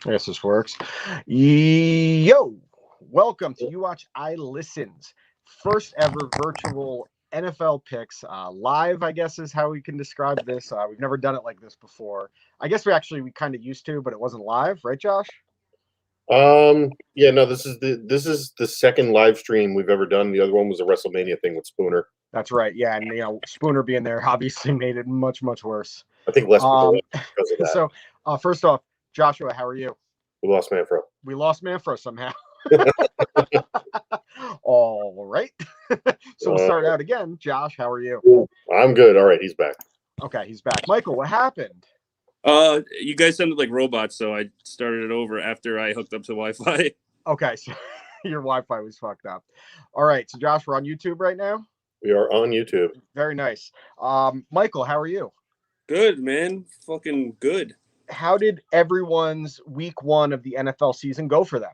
I guess this works. Yo, welcome to You Watch I Listens, first ever virtual NFL picks live. I guess is how we can describe this. We've never done it like this before. I guess we kind of used to, but it wasn't live, right, Josh? Yeah, no, this is the second live stream we've ever done. The other one was a WrestleMania thing with Spooner. That's right. Yeah, and Spooner being there obviously made it much worse. I think less people went because of that. So first off, Joshua, how are you? We lost Manfro. We lost Manfro somehow. All right. So we'll start out again. Josh, how are you? I'm good. All right, he's back. Okay, he's back. Michael, what happened? You guys sounded like robots, so I started it over after I hooked up to Wi-Fi. Okay, so your Wi-Fi was fucked up. All right, so Josh, we're on YouTube right now? We are on YouTube. Very nice. Michael, how are you? Good, man. Fucking good. How did everyone's week one of the NFL season go for them?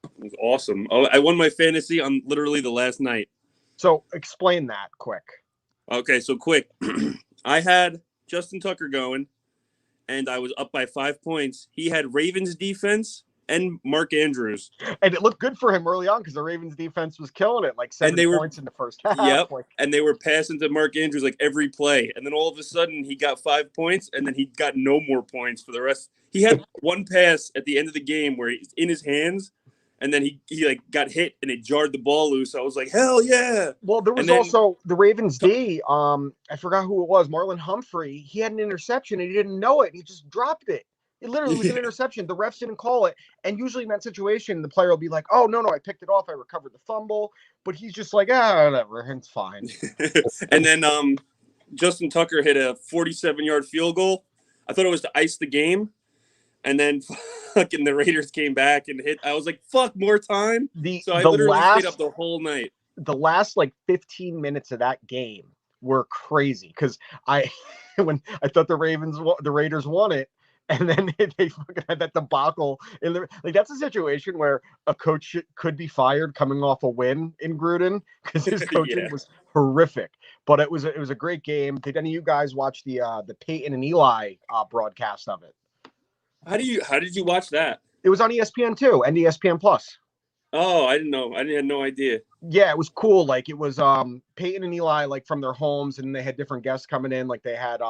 It was awesome. Oh, I won my fantasy on literally the last night. So explain that quick. Okay, so quick. I had Justin Tucker going, and I was up by 5 points. He had Ravens defense and Mark Andrews. And it looked good for him early on because the Ravens defense was killing it, like 7 points in the first half. Yep, and they were passing to Mark Andrews like every play. And then all of a sudden he got 5 points, and then he got no more points for the rest. He had one pass at the end of the game where he's in his hands, and then he like got hit and it jarred the ball loose. I was like, hell yeah. Well, there was also the Ravens D. I forgot who it was. Marlon Humphrey. He had an interception and he didn't know it. And he just dropped it. It literally was an interception. The refs didn't call it. And usually in that situation, the player will be like, oh, no, I picked it off. I recovered the fumble. But he's just like, whatever. It's fine. And then Justin Tucker hit a 47-yard field goal. I thought it was to ice the game. And then fucking the Raiders came back and hit. I was like, fuck, more time. So I literally stayed up the whole night. The last like 15 minutes of that game were crazy because when I thought the Raiders won it, and then they fucking had that debacle. That's a situation where a coach could be fired coming off a win in Gruden because his coaching was horrific. But it was a great game. Did any of you guys watch the Peyton and Eli broadcast of it? How did you watch that? It was on ESPN too and ESPN Plus. Oh, I didn't know. I had no idea. Yeah, it was cool. Like it was Peyton and Eli like from their homes, and they had different guests coming in. Like they had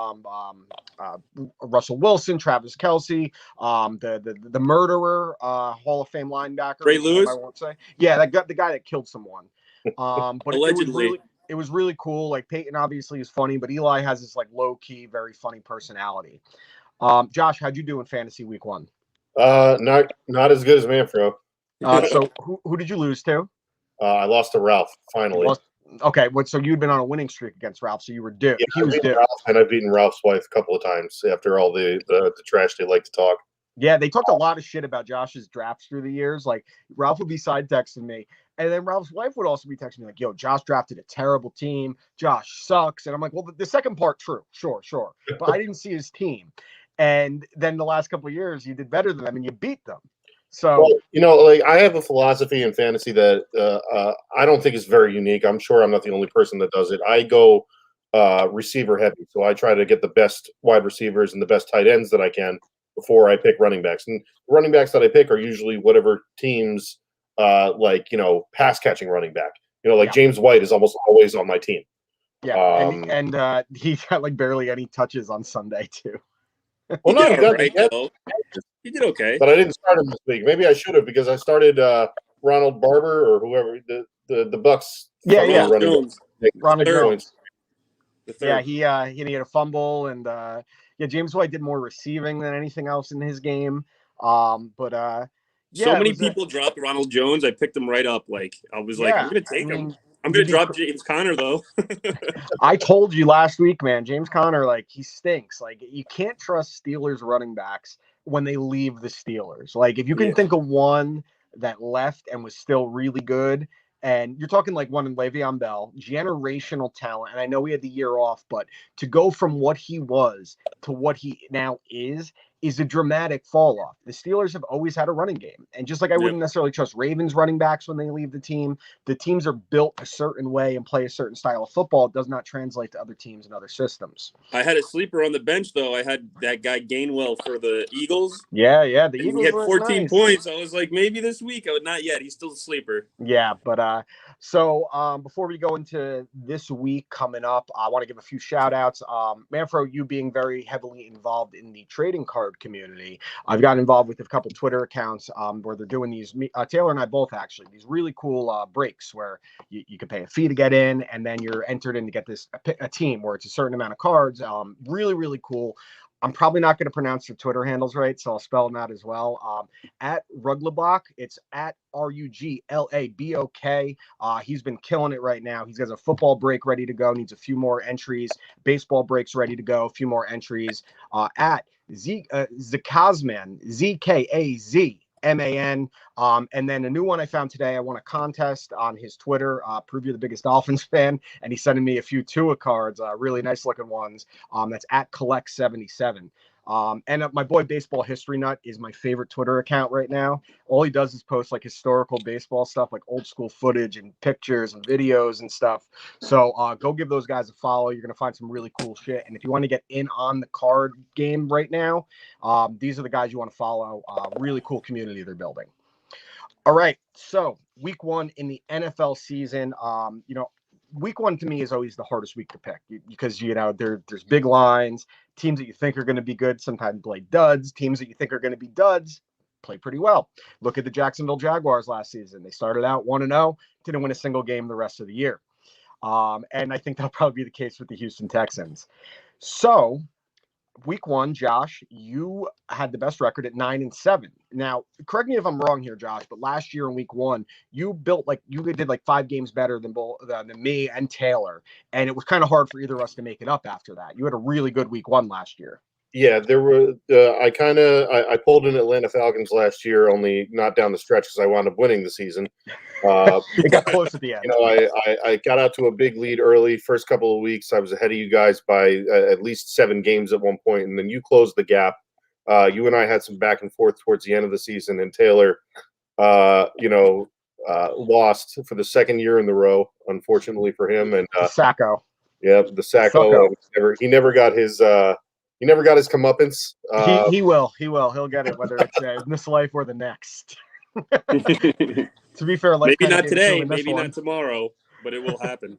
Russell Wilson, Travis Kelce, the murderer, Hall of Fame linebacker. Ray Lewis. I won't say. Yeah, the guy that killed someone. But allegedly. It was really cool. Like Peyton obviously is funny, but Eli has this like low key, very funny personality. Josh, how'd you do in fantasy week one? Not as good as Manfro. So who did you lose to? I lost to Ralph finally. Okay, so you'd been on a winning streak against Ralph, so you were due. Yeah, he was due. And I've beaten Ralph's wife a couple of times after all the trash they like to talk. Yeah, they talked a lot of shit about Josh's drafts through the years. Like Ralph would be side texting me, and then Ralph's wife would also be texting me like, "Yo, Josh drafted a terrible team. Josh sucks." And I'm like, "Well, the second part, true, sure, but I didn't see his team." And then the last couple of years, you did better than them, and you beat them. So, like I have a philosophy in fantasy that I don't think is very unique. I'm sure I'm not the only person that does it. I go receiver heavy, so I try to get the best wide receivers and the best tight ends that I can before I pick running backs. And the running backs that I pick are usually whatever teams pass catching running back. James White is almost always on my team. Yeah, and he got like barely any touches on Sunday too. Well, no, he did okay. But I didn't start him this week. Maybe I should have because I started Ronald Barber or whoever the Bucks. Yeah. Ronald Jones. Yeah, he had a fumble and James White did more receiving than anything else in his game. So many people dropped Ronald Jones. I picked him right up. Like I was like, I'm gonna take him. I'm going to drop James Conner, though. I told you last week, man, James Conner, like, he stinks. Like, you can't trust Steelers running backs when they leave the Steelers. Like, if you can think of one that left and was still really good, and you're talking like one in Le'Veon Bell, generational talent. And I know he had the year off, but to go from what he was to what he now is is a dramatic fall off. The Steelers have always had a running game. And just like I wouldn't necessarily trust Ravens running backs when they leave the teams are built a certain way and play a certain style of football. It does not translate to other teams and other systems. I had a sleeper on the bench, though. I had that guy Gainwell for the Eagles. Yeah, the And Eagles he had were 14 nice. points. I was like, maybe this week. Not yet. He's still a sleeper. Yeah, but so before we go into this week coming up, I want to give a few shout outs. Manfro, you being very heavily involved in the trading card community. I've gotten involved with a couple Twitter accounts where they're doing these, Taylor and I both actually, these really cool breaks where you can pay a fee to get in and then you're entered in to get a team where it's a certain amount of cards. Really, really cool. I'm probably not going to pronounce your Twitter handles right, so I'll spell them out as well. At Ruglabok, it's at RUGLABOK. He's been killing it right now. He's got a football break ready to go, needs a few more entries. Baseball breaks ready to go, a few more entries. At Zakazman, ZKAZMAN. And then a new one I found today. I won a contest on his Twitter. Prove you're the biggest Dolphins fan. And he's sending me a few Tua cards, really nice looking ones. That's at Collect77. And my boy Baseball History Nut is my favorite Twitter account right now. All he does is post like historical baseball stuff, like old school footage and pictures and videos and stuff. So go give those guys a follow. You're going to find some really cool shit. And if you want to get in on the card game right now, these are the guys you want to follow. Really cool community they're building. All right. So week 1 in the NFL season, week 1 to me is always the hardest week to pick because, there's big lines, teams that you think are going to be good sometimes play duds, teams that you think are going to be duds play pretty well. Look at the Jacksonville Jaguars last season. They started out 1-0, didn't win a single game the rest of the year. And I think that'll probably be the case with the Houston Texans. So week 1, Josh, you had the best record at 9-7. Now, correct me if I'm wrong here, Josh, but last year in week 1, you did 5 games better than me and Taylor, and it was kind of hard for either of us to make it up after that. You had a really good week 1 last year. Yeah, there were. I pulled in Atlanta Falcons last year, only not down the stretch because I wound up winning the season. It got close at the end. I got out to a big lead early. First couple of weeks, I was ahead of you guys by at least 7 games at one point, and then you closed the gap. You and I had some back and forth towards the end of the season, and Taylor, lost for the second year in the row, unfortunately for him. And Sacco. Yeah, the Sacco. He never got his. He never got his comeuppance. He will. He'll get it, whether it's in this life or the next. To be fair, maybe not today, maybe not tomorrow, but it will happen.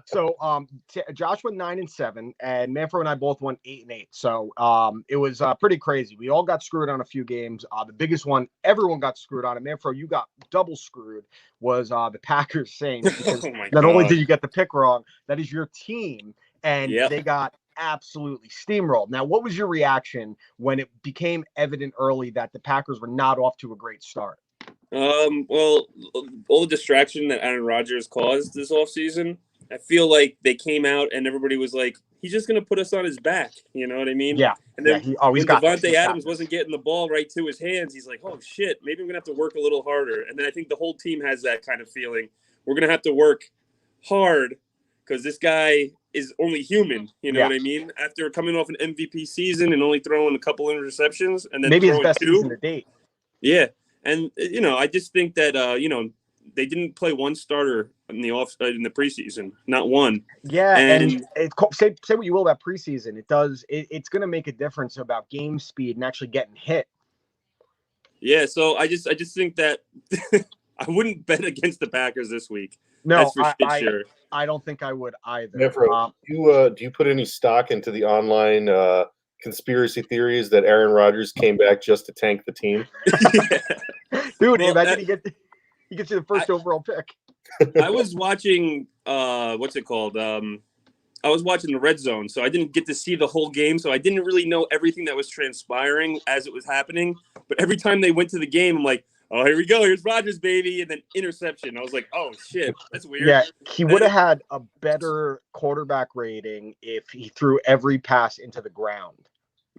So, Josh went 9-7, and Manfro and I both went 8-8. So, it was pretty crazy. We all got screwed on a few games. The biggest one everyone got screwed on, and Manfro, you got double screwed, was the Packers Saints. Because not only did you get the pick wrong, that is your team, and they got absolutely steamrolled. Now, what was your reaction when it became evident early that the Packers were not off to a great start? Well, all the distraction that Aaron Rodgers caused this offseason, I feel like they came out and everybody was like, he's just going to put us on his back. You know what I mean? Yeah. And then he always got Devontae Adams wasn't getting the ball right to his hands, he's like, oh, shit, maybe I'm going to have to work a little harder. And then I think the whole team has that kind of feeling. We're going to have to work hard because this guy is only human. You know what I mean? After coming off an MVP season and only throwing a couple interceptions and then maybe his best 2. season to date. Yeah. And, I just think that, they didn't play one starter in the preseason, not one. Yeah, and say what you will about preseason. It's going to make a difference about game speed and actually getting hit. Yeah, so I just think that I wouldn't bet against the Packers this week. No, that's for sure. I don't think I would either. Manfro, do you put any stock into the online conspiracy theories that Aaron Rodgers came back just to tank the team? Dude, imagine he gets you the first overall pick. I was watching what's it called? I was watching the Red Zone, so I didn't get to see the whole game, so I didn't really know everything that was transpiring as it was happening. But every time they went to the game, I'm like, oh, here we go. Here's Rodgers, baby. And then interception. I was like, oh, shit. That's weird. Yeah, he would have had a better quarterback rating if he threw every pass into the ground.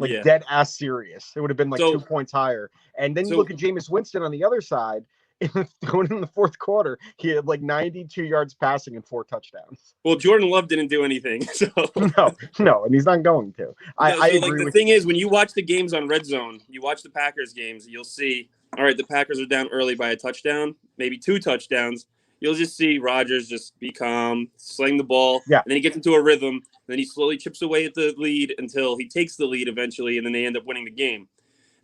Dead ass serious. It would have been 2 points higher. And then you look at Jameis Winston on the other side. Going in the fourth quarter, he had like 92 yards passing and 4 touchdowns. Well, Jordan Love didn't do anything. So No, and he's not going to. I so agree like the with thing is, when you watch the games on Red Zone, you watch the Packers games, you'll see, all right, the Packers are down early by a touchdown, maybe 2 touchdowns. You'll just see Rodgers just be calm, sling the ball, Yeah. and then he gets into a rhythm. Then he slowly chips away at the lead until he takes the lead eventually, and then they end up winning the game.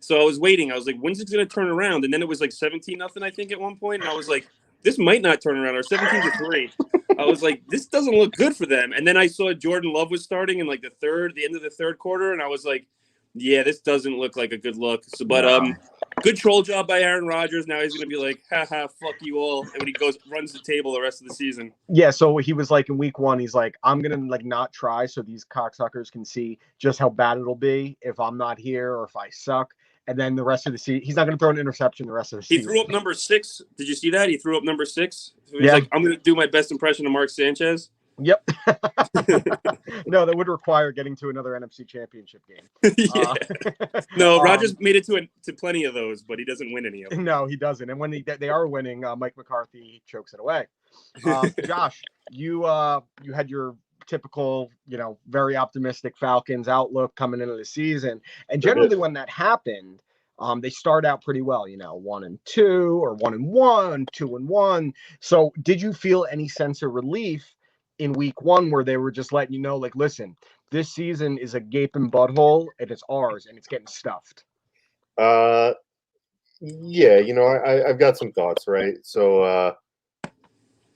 So I was waiting. I was like, when's it going to turn around? And then it was like 17-0, I think, at one point. And I was like, this might not turn around, or 17-3. I was like, this doesn't look good for them. And then I saw Jordan Love was starting in like the end of the third quarter, and I was like, yeah, this doesn't look like a good look. So, but good troll job by Aaron Rodgers. Now he's going to be like, haha, fuck you all. And when he runs the table the rest of the season. Yeah, so he was like in week 1, he's like, I'm going to like not try so these cocksuckers can see just how bad it'll be if I'm not here or if I suck. And then the rest of the season, he's not going to throw an interception the rest of the season. He threw up number 6. Did you see that? He threw up number 6. So he's Yeah. like, I'm going to do my best impression of Mark Sanchez. Yep. No, that would require getting to another NFC Championship game. Yeah. No, Rodgers made it to plenty of those, but he doesn't win any of them. No, he doesn't. And when they are winning, Mike McCarthy chokes it away. Josh, you had your typical, very optimistic Falcons outlook coming into the season. And generally when that happened, they start out pretty well, 1-2 or 1-1, 2-1. So did you feel any sense of relief in week 1 where they were just letting you know, like, listen, this season is a gaping butthole and it's ours and it's getting stuffed? Yeah, I've got some thoughts, right? So,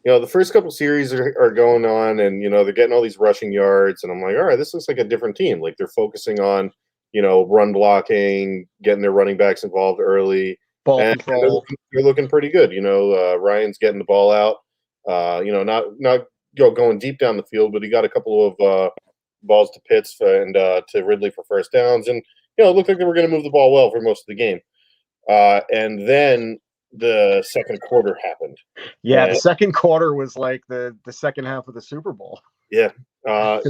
the first couple series are going on, and they're getting all these rushing yards, and I'm like, all right, this looks like a different team. Like they're focusing on, run blocking, getting their running backs involved early. Ball control. They're looking pretty good. Ryan's getting the ball out. Not going deep down the field, but he got a couple of balls to Pitts and to Ridley for first downs, and it looked like they were going to move the ball well for most of the game. And then the second quarter happened. Yeah, the second quarter was like the second half of the Super Bowl. Yeah. One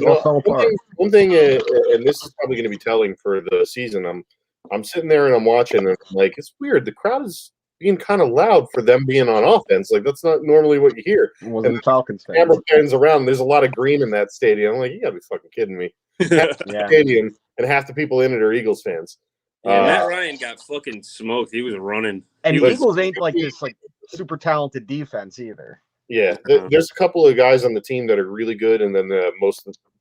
thing, and this is probably going to be telling for the season. I'm sitting there and I'm watching, and I'm like, it's weird. The crowd is being kind of loud for them being on offense. Like that's not normally what you hear. Wasn't Falcons fans. Camera pans around. There's a lot of green in that stadium. I'm like, you gotta be fucking kidding me. Half the stadium and half the people in it are Eagles fans. Yeah, Matt Ryan got fucking smoked. He was running. And the Eagles ain't like this like super talented defense either. Yeah, there's a couple of guys on the team that are really good, and then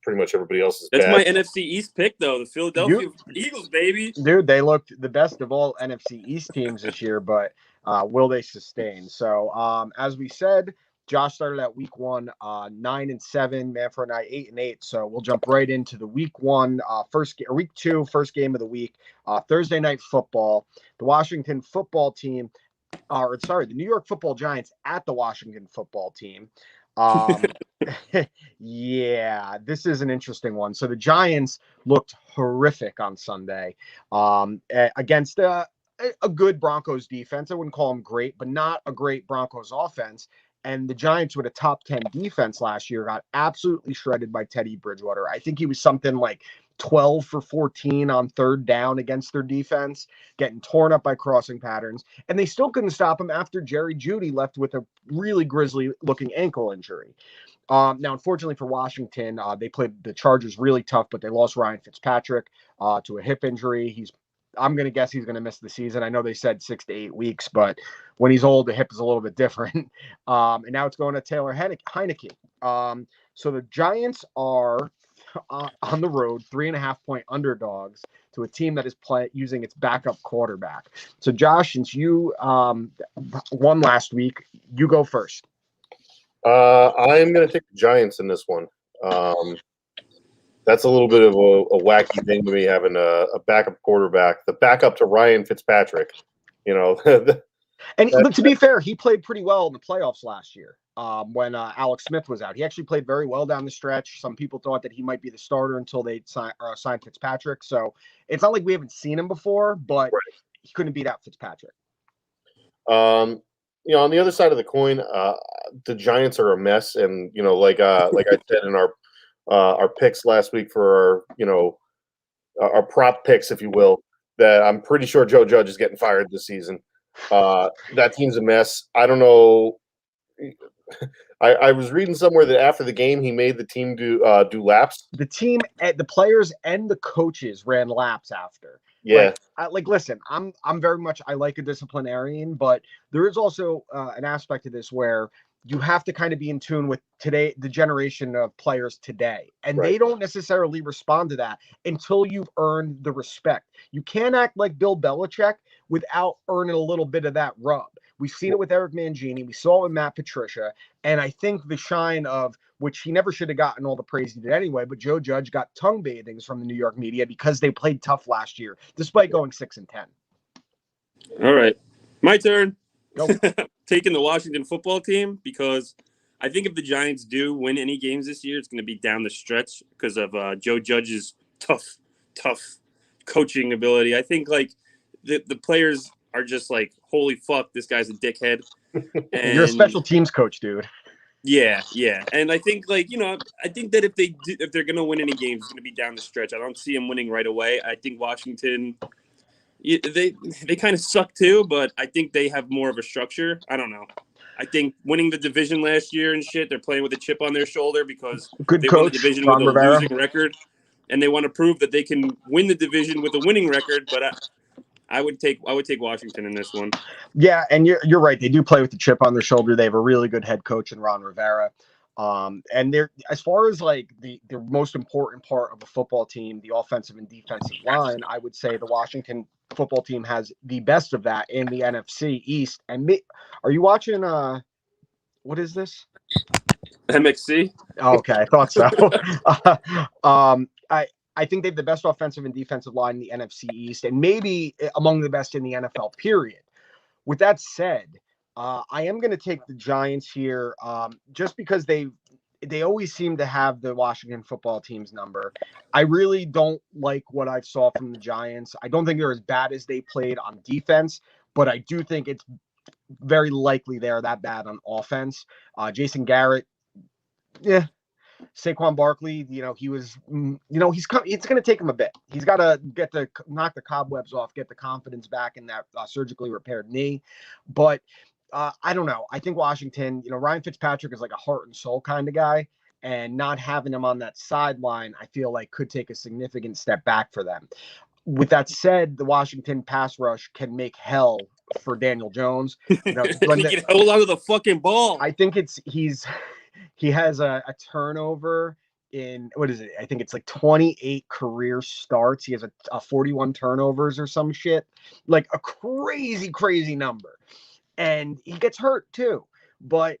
pretty much everybody else is That's bad. my NFC East pick, though. The Philadelphia Eagles, baby. Dude, they looked the best of all NFC East teams this year, but will they sustain? So, as we said, Josh started at week 1, 9-7, Manfro and I 8-8. So we'll jump right into the week 1, week 2, first game of the week, Thursday night football. The Washington football team, the New York Football Giants at the Washington football team. Yeah, this is an interesting one. So the Giants looked horrific on Sunday against a good Broncos defense. I wouldn't call them great, but not a great Broncos offense. And the Giants, with a top 10 defense last year, got absolutely shredded by Teddy Bridgewater. I think he was something like 12 for 14 on third down against their defense, getting torn up by crossing patterns. And they still couldn't stop him after Jerry Jeudy left with a really grisly-looking ankle injury. Now, unfortunately for Washington, they played the Chargers really tough, but they lost Ryan Fitzpatrick to a hip injury. I'm going to guess he's going to miss the season. I know they said 6 to 8 weeks, but when he's old, the hip is a little bit different. And now it's going to Taylor Heineke. So the Giants are on the road, 3.5-point underdogs to a team that is using its backup quarterback. So Josh, since you won last week, you go first. I'm going to take the Giants in this one. That's a little bit of a wacky thing to me, having a backup quarterback, the backup to Ryan Fitzpatrick. And to be fair, he played pretty well in the playoffs last year when Alex Smith was out. He actually played very well down the stretch. Some people thought that he might be the starter until they signed Fitzpatrick. So it's not like we haven't seen him before, but he couldn't beat out Fitzpatrick. On the other side of the coin, the Giants are a mess, and like I said in our picks last week for our prop picks, if you will, that I'm pretty sure Joe Judge is getting fired this season. That team's a mess. I don't know. I was reading somewhere that after the game he made the team do laps. The team, the players, and the coaches ran laps after. Yeah. Listen, I'm very much, I like a disciplinarian, but there is also an aspect of this where you have to kind of be in tune with today, the generation of players today, and Right. they don't necessarily respond to that until you've earned the respect. You can't act like Bill Belichick without earning a little bit of that rub. We've seen it with Eric Mangini. We saw it with Matt Patricia. And I think the shine of, which he never should have gotten all the praise he did anyway, but Joe Judge got tongue bathings from the New York media because they played tough last year, despite going 6-10. All right. My turn. Go. Taking the Washington football team because I think if the Giants do win any games this year, it's going to be down the stretch because of Joe Judge's tough coaching ability. I think like the players are just like, holy fuck, this guy's a dickhead. And you're a special teams coach, dude. Yeah. And I think like, I think that if they're going to win any games, it's going to be down the stretch. I don't see them winning right away. I think Washington, they kind of suck too, but I think they have more of a structure. I don't know. I think winning the division last year and shit, they're playing with a chip on their shoulder because Good they coach, won the division Ron with a Rivera. losing record, and they want to prove that they can win the division with a winning record. But I would take Washington in this one. Yeah, and you're right. They do play with the chip on their shoulder. They have a really good head coach in Ron Rivera. And they're, as far as like the most important part of a football team, the offensive and defensive line, I would say the Washington football team has the best of that in the NFC East. And are you watching? What is this? MXC. Okay, I thought so. I think they have the best offensive and defensive line in the NFC East, and maybe among the best in the NFL. Period. With that said, I am going to take the Giants here, just because they always seem to have the Washington football team's number. I really don't like what I saw from the Giants. I don't think they're as bad as they played on defense, but I do think it's very likely they're that bad on offense. Jason Garrett, yeah. Saquon Barkley, he was, it's going to take him a bit. He's got to knock the cobwebs off, get the confidence back in that surgically repaired knee. But I don't know. I think Washington, Ryan Fitzpatrick is like a heart and soul kind of guy, and not having him on that sideline, I feel like could take a significant step back for them. With that said, the Washington pass rush can make hell for Daniel Jones. He can hold on to the fucking ball. I think he has a turnover in, what is it? I think it's like 28 career starts. He has a 41 turnovers or some shit, like a crazy number. And he gets hurt too. But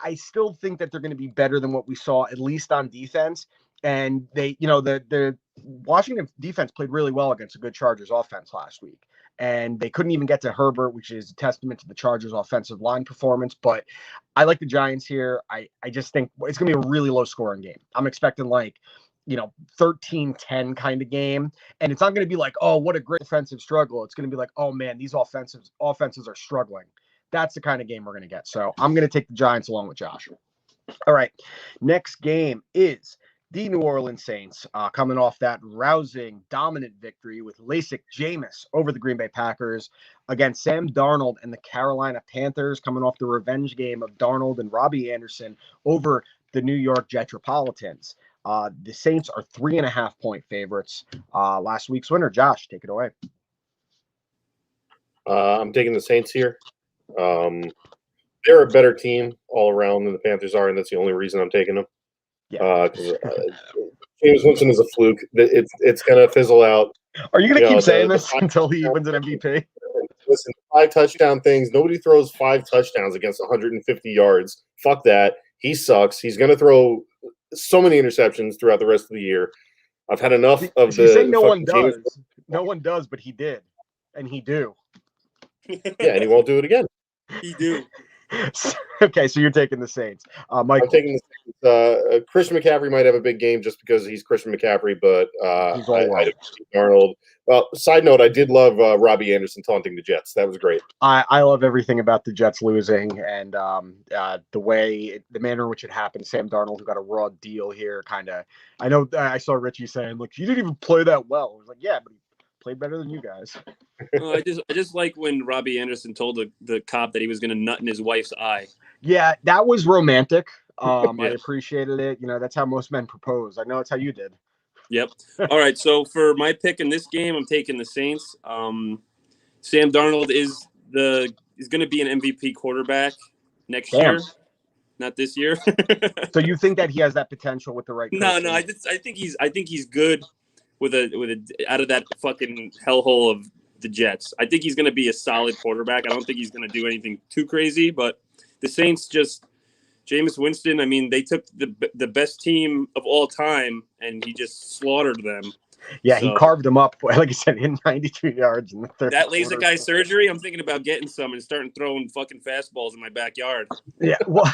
I still think that they're going to be better than what we saw, at least on defense. And they, the Washington defense played really well against a good Chargers offense last week. And they couldn't even get to Herbert, which is a testament to the Chargers offensive line performance. But I like the Giants here. I just think it's going to be a really low scoring game. I'm expecting 13-10 kind of game. And it's not going to be like, oh, what a great offensive struggle. It's going to be like, oh man, these offenses are struggling. That's the kind of game we're going to get. So I'm going to take the Giants along with Josh. All right. Next game is the New Orleans Saints, coming off that rousing, dominant victory with LASIK Jameis over the Green Bay Packers against Sam Darnold and the Carolina Panthers, coming off the revenge game of Darnold and Robbie Anderson over the New York Jetropolitans. The Saints are 3.5-point favorites. Last week's winner, Josh, take it away. I'm taking the Saints here. They're a better team all around than the Panthers are, and that's the only reason I'm taking them. Yeah. James Winston is a fluke. It's going to fizzle out. Are you going to keep saying this until he wins an MVP? Listen, 5 touchdown things. Nobody throws 5 touchdowns against 150 yards. Fuck that. He sucks. He's going to throw so many interceptions throughout the rest of the year. I've had enough of the. Say no one does. No one does, but he did, and he do. Yeah, and he won't do it again. He do. Okay, so you're taking the Saints. Mike, I'm taking the Saints. Christian McCaffrey might have a big game just because he's Christian McCaffrey, but I Arnold. Well, side note, I did love Robbie Anderson taunting the Jets. That was great. I love everything about the Jets losing, and the manner in which it happened. Sam Darnold, who got a raw deal here, kind of. I know I saw Richie saying, "Look, he didn't even play that well." I was like, "Yeah, but he played better than you guys. I just like when Robbie Anderson told the cop that he was going to nut in his wife's eye. Yeah, that was romantic. I Yeah. appreciated it. That's how most men propose. I know it's how you did. Yep. All right. So for my pick in this game, I'm taking the Saints. Sam Darnold is going to be an MVP quarterback next Damn. year, not this year. So you think that he has that potential with the right coach? No. I think he's good with a out of that fucking hellhole of the Jets. I think he's going to be a solid quarterback. I don't think he's going to do anything too crazy, but the Saints just Jameis Winston. I mean, they took the best team of all time, and he just slaughtered them. Yeah, he carved them up. Like I said, in 92 yards in the third. That laser guy surgery. I'm thinking about getting some and starting throwing fucking fastballs in my backyard. Yeah, well,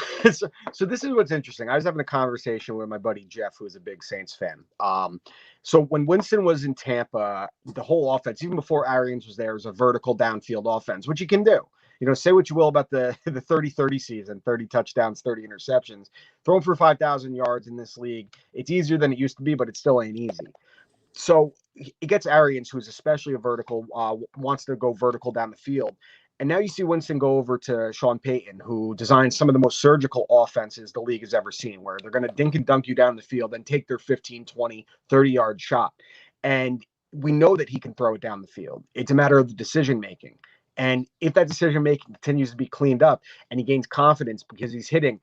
so this is what's interesting. I was having a conversation with my buddy Jeff, who is a big Saints fan. So when Winston was in Tampa, the whole offense, even before Arians was there, was a vertical downfield offense, which you can do. Say what you will about the 30-30 season, 30 touchdowns, 30 interceptions. Throwing for 5,000 yards in this league, it's easier than it used to be, but it still ain't easy. So it gets Arians, who's especially a vertical, wants to go vertical down the field. And now you see Winston go over to Sean Payton, who designs some of the most surgical offenses the league has ever seen, where they're going to dink and dunk you down the field and take their 15, 20, 30-yard shot. And we know that he can throw it down the field. It's a matter of the decision-making. And if that decision-making continues to be cleaned up and he gains confidence because he's hitting,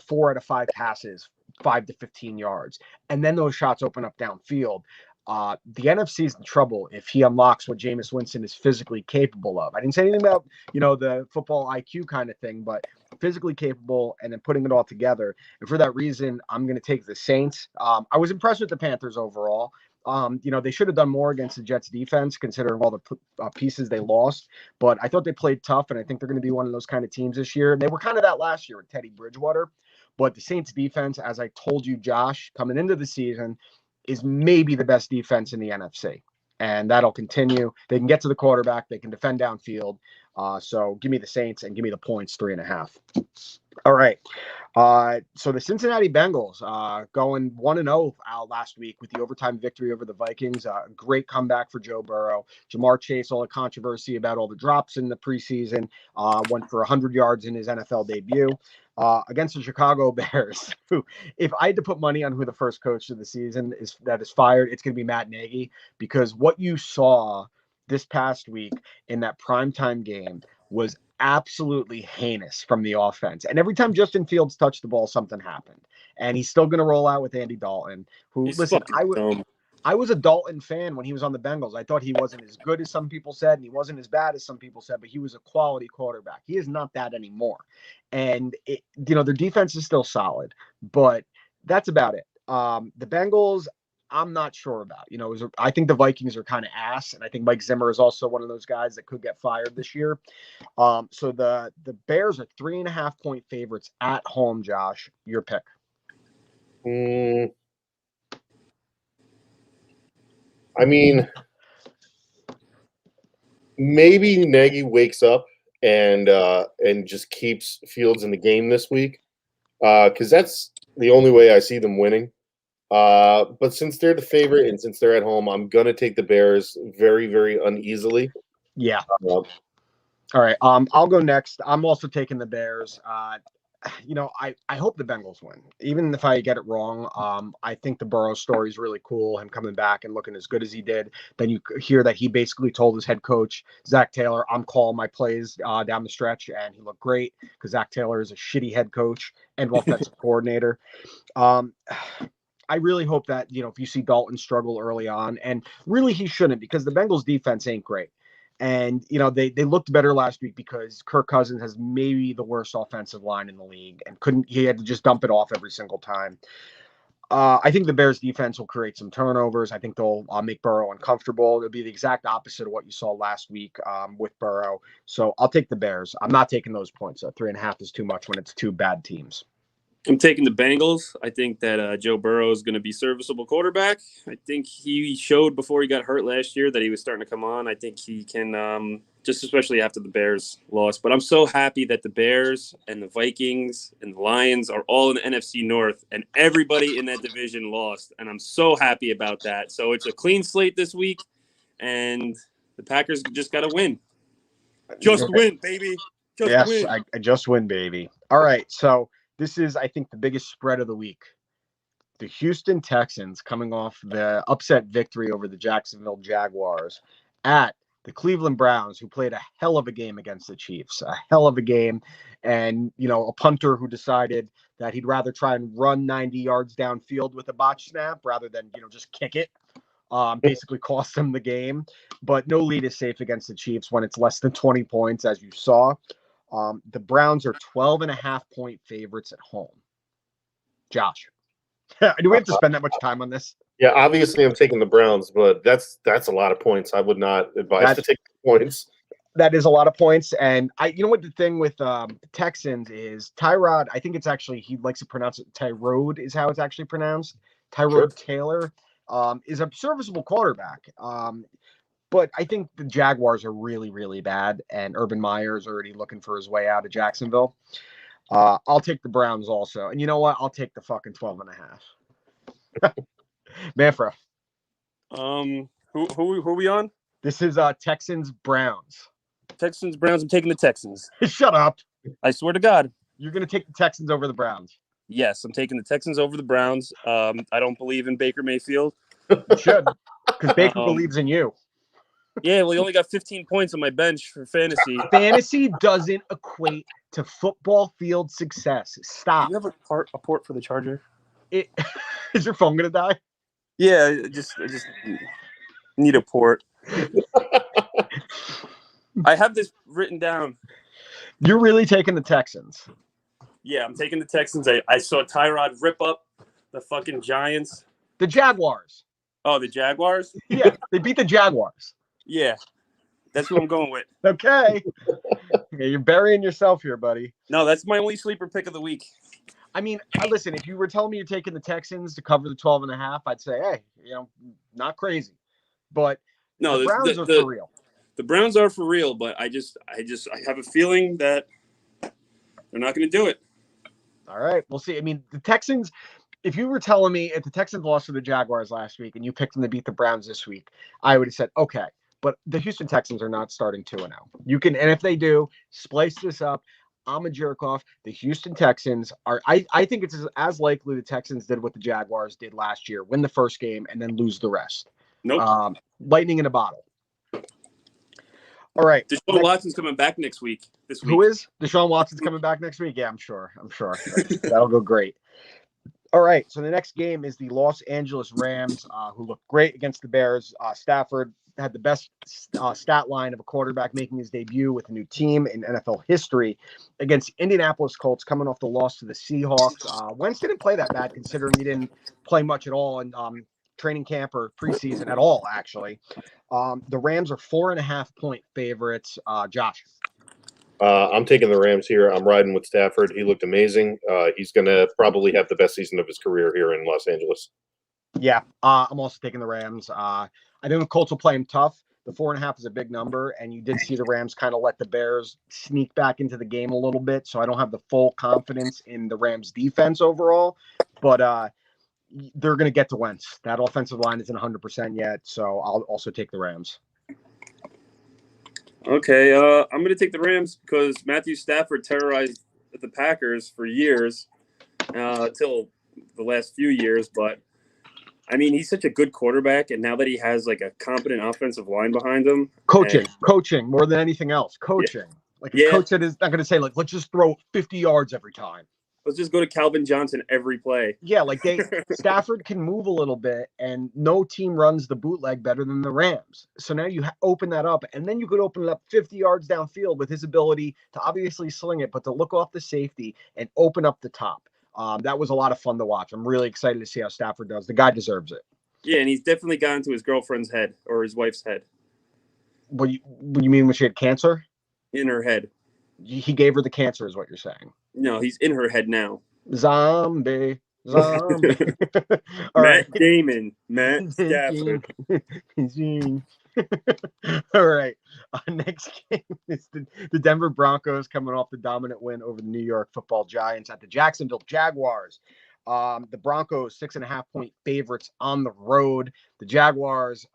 4 out of 5 passes, 5 to 15 yards, and then those shots open up downfield, the NFC is in trouble if he unlocks what Jameis Winston is physically capable of. I didn't say anything about, the football IQ kind of thing, but physically capable and then putting it all together. And for that reason, I'm going to take the Saints. I was impressed with the Panthers overall. They should have done more against the Jets defense, considering all the pieces they lost. But I thought they played tough, and I think they're going to be one of those kind of teams this year. And they were kind of that last year with Teddy Bridgewater. But the Saints defense, as I told you, Josh, coming into the season, is maybe the best defense in the NFC. And that'll continue. They can get to the quarterback. They can defend downfield. So give me the Saints and give me the points, 3.5. All right. So the Cincinnati Bengals going 1-0 last week with the overtime victory over the Vikings. Great comeback for Joe Burrow. Jamar Chase, all the controversy about all the drops in the preseason, went for 100 yards in his NFL debut. Against the Chicago Bears, who, if I had to put money on who the first coach of the season is fired, it's going to be Matt Nagy, because what you saw this past week in that primetime game was absolutely heinous from the offense. And every time Justin Fields touched the ball, something happened. And he's still going to roll out with Andy Dalton, who, listen, I was a Dalton fan when he was on the Bengals. I thought he wasn't as good as some people said, and he wasn't as bad as some people said, but he was a quality quarterback. He is not that anymore. And, their defense is still solid, but that's about it. The Bengals, I'm not sure about. I think the Vikings are kind of ass, and I think Mike Zimmer is also one of those guys that could get fired this year. So the Bears are 3.5-point favorites at home, Josh. Your pick. I mean, maybe Nagy wakes up and just keeps Fields in the game this week, because that's the only way I see them winning. But since they're the favorite and since they're at home, I'm gonna take the Bears very, very uneasily. Yeah. All right. I'll go next. I'm also taking the Bears. I hope the Bengals win. Even if I get it wrong, I think the Burrow story is really cool. Him coming back and looking as good as he did. Then you hear that he basically told his head coach, Zach Taylor, I'm calling my plays down the stretch, and he looked great because Zach Taylor is a shitty head coach and offensive coordinator. I really hope that, if you see Dalton struggle early on, and really he shouldn't, because the Bengals defense ain't great. And, they looked better last week because Kirk Cousins has maybe the worst offensive line in the league and he had to just dump it off every single time. I think the Bears defense will create some turnovers. I think they'll make Burrow uncomfortable. It'll be the exact opposite of what you saw last week with Burrow. So I'll take the Bears. I'm not taking those points. 3.5 is too much when it's two bad teams. I'm taking the Bengals. I think that Joe Burrow is going to be serviceable quarterback. I think he showed before he got hurt last year that he was starting to come on. I think he can, just especially after the Bears lost. But I'm so happy that the Bears and the Vikings and the Lions are all in the NFC North, and everybody in that division lost. And I'm so happy about that. So it's a clean slate this week, and the Packers just got to win. Just win, baby. Just win. I just win, baby. All right, so this is, I think, the biggest spread of the week. The Houston Texans coming off the upset victory over the Jacksonville Jaguars at the Cleveland Browns, who played a hell of a game against the Chiefs, a hell of a game. And, a punter who decided that he'd rather try and run 90 yards downfield with a botch snap rather than, just kick it. Basically cost them the game. But no lead is safe against the Chiefs when it's less than 20 points, as you saw. The Browns are 12.5-point favorites at home. Josh. Do we have to spend that much time on this? Yeah, obviously I'm taking the Browns, but that's a lot of points. I would not advise to take the points. That is a lot of points. And what the thing with the Texans is Tyrod, I think it's actually, he likes to pronounce it Tyrod is how it's actually pronounced. Tyrod Taylor is a serviceable quarterback. But I think the Jaguars are really, really bad. And Urban Meyer is already looking for his way out of Jacksonville. I'll take the Browns also. And you know what? I'll take the fucking 12.5. Manfro. Who are we on? This is Texans Browns. Texans Browns. I'm taking the Texans. Shut up. I swear to God. You're going to take the Texans over the Browns. Yes, I'm taking the Texans over the Browns. I don't believe in Baker Mayfield. You should, because Baker believes in you. Yeah, well, he only got 15 points on my bench for fantasy. Fantasy doesn't equate to football field success. Stop. Do you have a port for the charger? Is your phone going to die? Yeah, I just need a port. I have this written down. You're really taking the Texans. Yeah, I'm taking the Texans. I saw Tyrod rip up the fucking Giants. The Jaguars. Oh, the Jaguars? Yeah, they beat the Jaguars. Yeah, that's who I'm going with. Okay. Yeah, you're burying yourself here, buddy. No, that's my only sleeper pick of the week. I mean, listen, if you were telling me you're taking the Texans to cover the 12.5, I'd say, hey, not crazy. But no, the Browns are for real. The Browns are for real, but I have a feeling that they're not going to do it. All right, we'll see. I mean, the Texans, if you were telling me if the Texans lost to the Jaguars last week and you picked them to beat the Browns this week, I would have said, okay. But the Houston Texans are not starting 2-0. You can, and if they do, splice this up. I'm a jerk off. The Houston Texans are, I think it's as likely the Texans did what the Jaguars did last year, win the first game and then lose the rest. Nope. Lightning in a bottle. All right. Deshaun Watson's coming back this week. Who is? Deshaun Watson's coming back next week? Yeah, I'm sure. That'll go great. All right. So the next game is the Los Angeles Rams, who looked great against the Bears. Stafford had the best stat line of a quarterback making his debut with a new team in NFL history against Indianapolis Colts, coming off the loss to the Seahawks. Wentz didn't play that bad, considering he didn't play much at all in training camp or preseason at all, actually. The Rams are 4.5-point favorites. Josh. I'm taking the Rams here. I'm riding with Stafford. He looked amazing. He's going to probably have the best season of his career here in Los Angeles. Yeah, I'm also taking the Rams. I think the Colts will play him tough. The 4.5 is a big number, and you did see the Rams kind of let the Bears sneak back into the game a little bit, so I don't have the full confidence in the Rams' defense overall, but they're going to get to Wentz. That offensive line isn't 100% yet, so I'll also take the Rams. Okay, I'm going to take the Rams because Matthew Stafford terrorized the Packers for years, until the last few years, but I mean, he's such a good quarterback, and now that he has like a competent offensive line behind him, coaching more than anything else. Coaching, a coach that is not going to say like, let's just throw 50 yards every time. Let's just go to Calvin Johnson every play. Yeah, like Stafford can move a little bit, and no team runs the bootleg better than the Rams. So now you open that up, and then you could open it up 50 yards downfield with his ability to obviously sling it, but to look off the safety and open up the top. That was a lot of fun to watch. I'm really excited to see how Stafford does. The guy deserves it. Yeah, and he's definitely gone into his girlfriend's head or his wife's head. What do you mean when she had cancer? In her head. He gave her the cancer is what you're saying. No, he's in her head now. Zombie. All Matt Damon. Matt Stafford. All right. Next game is the Denver Broncos coming off the dominant win over the New York Football Giants at the Jacksonville Jaguars. The Broncos 6.5-point favorites on the road. The Jaguars,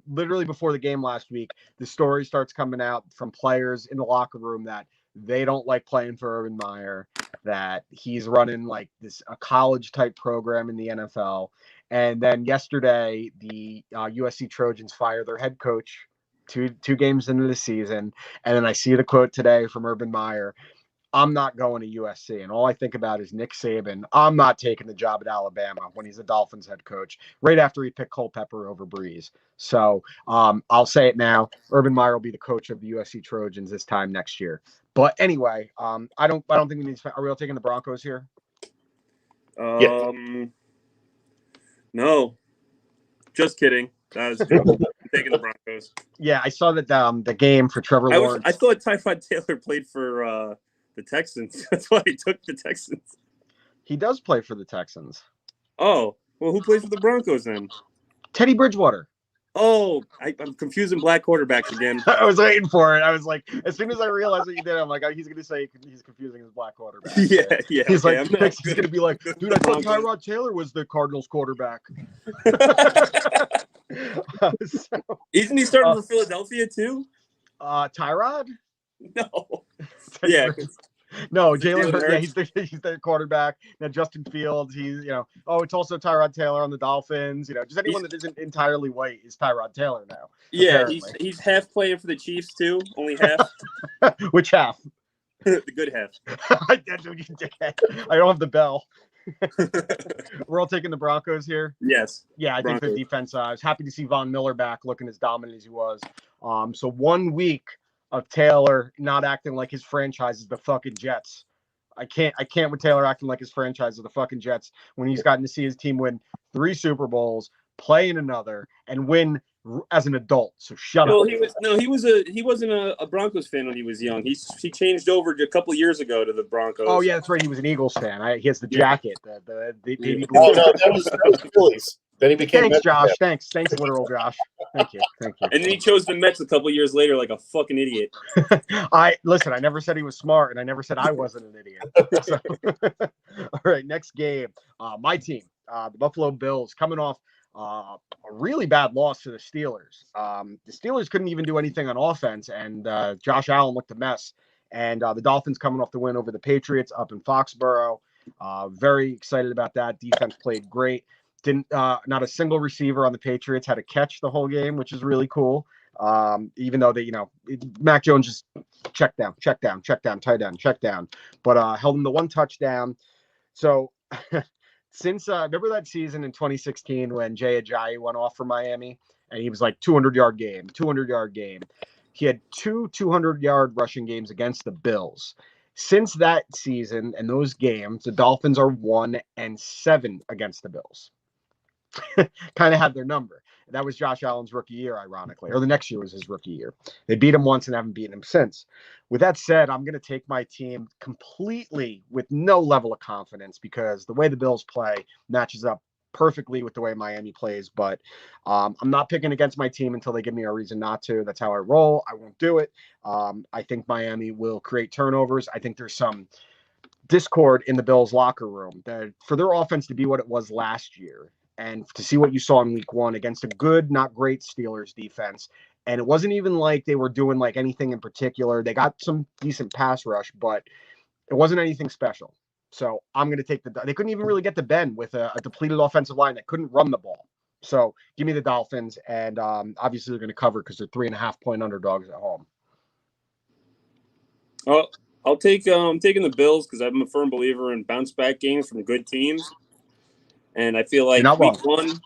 literally before the game last week, the story starts coming out from players in the locker room that they don't like playing for Urban Meyer, that he's running like a college type program in the NFL. And then yesterday, the USC Trojans fire their head coach two games into the season. And then I see the quote today from Urban Meyer: I'm not going to USC. And all I think about is Nick Saban. I'm not taking the job at Alabama when he's the Dolphins head coach, right after he picked Culpepper over Breeze. So I'll say it now. Urban Meyer will be the coach of the USC Trojans this time next year. But anyway, I don't think we need to. Are we all taking the Broncos here? No. Just kidding. That was a joke. I'm taking the Broncos. Yeah, I saw that the game for Trevor Lawrence. I thought Tyrod Taylor played for the Texans. That's why he took the Texans. He does play for the Texans. Oh, well, who plays for the Broncos then? Teddy Bridgewater. Oh, I'm confusing black quarterbacks again. I was waiting for it. I was like, as soon as I realized what you did, I'm like, oh, he's going to say he's confusing his black quarterback. Yeah. He's okay, like, he's going to be like, dude, I thought Tyrod Taylor was the Cardinals quarterback. Isn't he starting for Philadelphia too? Tyrod? No. Yeah. No, Jalen Hurts. Yeah, he's the quarterback. Now Justin Fields. He's it's also Tyrod Taylor on the Dolphins. Just anyone that isn't entirely white is Tyrod Taylor now. Yeah, apparently. he's half playing for the Chiefs too. Only half. Which half? The good half. I don't have the bell. We're all taking the Broncos here. Yes. Yeah, I think the defense. I was happy to see Von Miller back, looking as dominant as he was. So 1 week of Taylor not acting like his franchise is the fucking Jets. I can't with Taylor acting like his franchise is the fucking Jets when he's gotten to see his team win 3 Super Bowls, play in another, and win as an adult. So shut up. He wasn't a Broncos fan when he was young. He changed over a couple years ago to the Broncos. Oh yeah, that's right. He was an Eagles fan. He has the jacket. The baby blue. Oh no, that was Phillies. Then he became. Thanks, Josh. Thanks, literal Josh. Thank you. And then he chose the Mets a couple years later, like a fucking idiot. I never said he was smart, and I never said I wasn't an idiot. So, all right, next game. My team, the Buffalo Bills, coming off a really bad loss to the Steelers. The Steelers couldn't even do anything on offense, and Josh Allen looked a mess. And the Dolphins coming off the win over the Patriots up in Foxborough. Very excited about that. Defense played great. Not a single receiver on the Patriots had a catch the whole game, which is really cool. Even though they, Mac Jones just check down, tight end, check down, but held him to 1 touchdown. So since remember that season in 2016 when Jay Ajayi went off for Miami and he was like 200-yard game. He had 2 200-yard rushing games against the Bills. Since that season and those games, the Dolphins are 1-7 against the Bills. Kind of had their number. That was Josh Allen's rookie year, ironically, or the next year was his rookie year. They beat him once and haven't beaten him since. With that said, I'm going to take my team completely with no level of confidence because the way the Bills play matches up perfectly with the way Miami plays. But I'm not picking against my team until they give me a reason not to. That's how I roll. I won't do it. I think Miami will create turnovers. I think there's some discord in the Bills locker room that for their offense to be what it was last year and to see what you saw in week 1 against a good, not great Steelers defense. And it wasn't even like they were doing like anything in particular. They got some decent pass rush, but it wasn't anything special. So I'm going to take they couldn't even really get to Ben with a depleted offensive line that couldn't run the ball. So give me the Dolphins. And obviously they're going to cover because they're 3.5-point underdogs at home. Oh, I'm taking the Bills because I'm a firm believer in bounce back games from good teams. And I feel like week 1,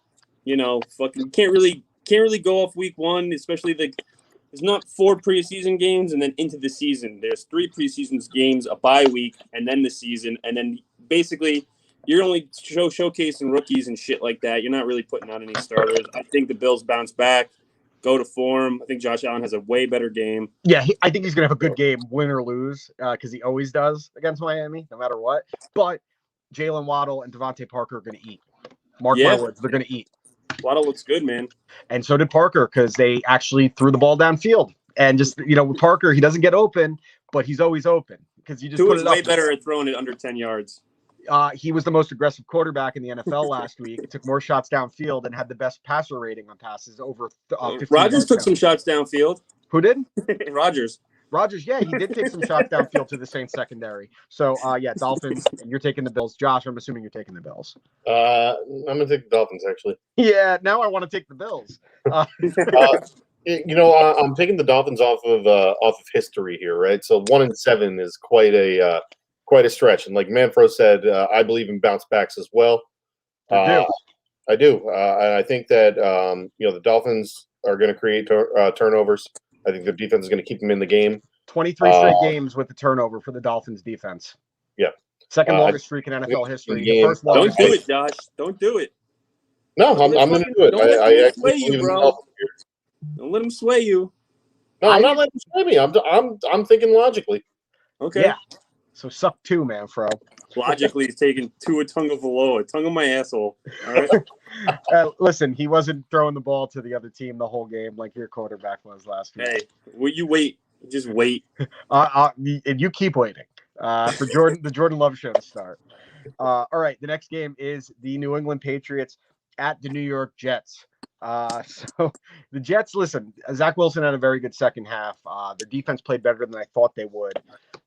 fucking can't really go off week 1, especially there's not 4 preseason games and then into the season. There's 3 preseason games, a bye week, and then the season. And then basically you're only showcasing rookies and shit like that. You're not really putting out any starters. I think the Bills bounce back, go to form. I think Josh Allen has a way better game. Yeah, I think he's going to have a good game, win or lose, because he always does against Miami, no matter what. But Jalen Waddle and Devontae Parker are going to eat. Mark my words, they're going to eat. Waddle looks good, man. And so did Parker because they actually threw the ball downfield. And just, with Parker, he doesn't get open, but he's always open because you just put it up. Way better at throwing it under 10 yards. He was the most aggressive quarterback in the NFL last week. He took more shots downfield and had the best passer rating on passes over 15 Rodgers took touchdowns. some shots downfield. Who did? Rodgers. Rodgers, yeah, he did take some shots downfield to the Saints secondary. So, yeah, Dolphins, you're taking the Bills. Josh, I'm assuming you're taking the Bills. I'm going to take the Dolphins, actually. Yeah, now I want to take the Bills. I'm taking the Dolphins off of history here, right? So 1-7 is quite a stretch, and like Manfro said, I believe in bounce backs as well. I do. I think that the Dolphins are going to create turnovers. I think their defense is going to keep them in the game. 23 straight games with the turnover for the Dolphins defense. Yeah, second longest streak in NFL history. The first longest. Don't do it, Josh. Don't do it. No, I'm going to do it. I actually sway you, bro. Don't let him sway you. No, I'm not letting him sway me. I'm thinking logically. Okay. Yeah. So suck two, Manfro. Logically, he's taking Tua Tagovailoa, tongue of my asshole. All right. Listen, he wasn't throwing the ball to the other team the whole game like your quarterback was last week. Hey, will you wait? Just wait. And you keep waiting for the Jordan Love show to start. All right, the next game is the New England Patriots at the New York Jets. So the Jets, listen, Zach Wilson had a very good second half. Their defense played better than I thought they would.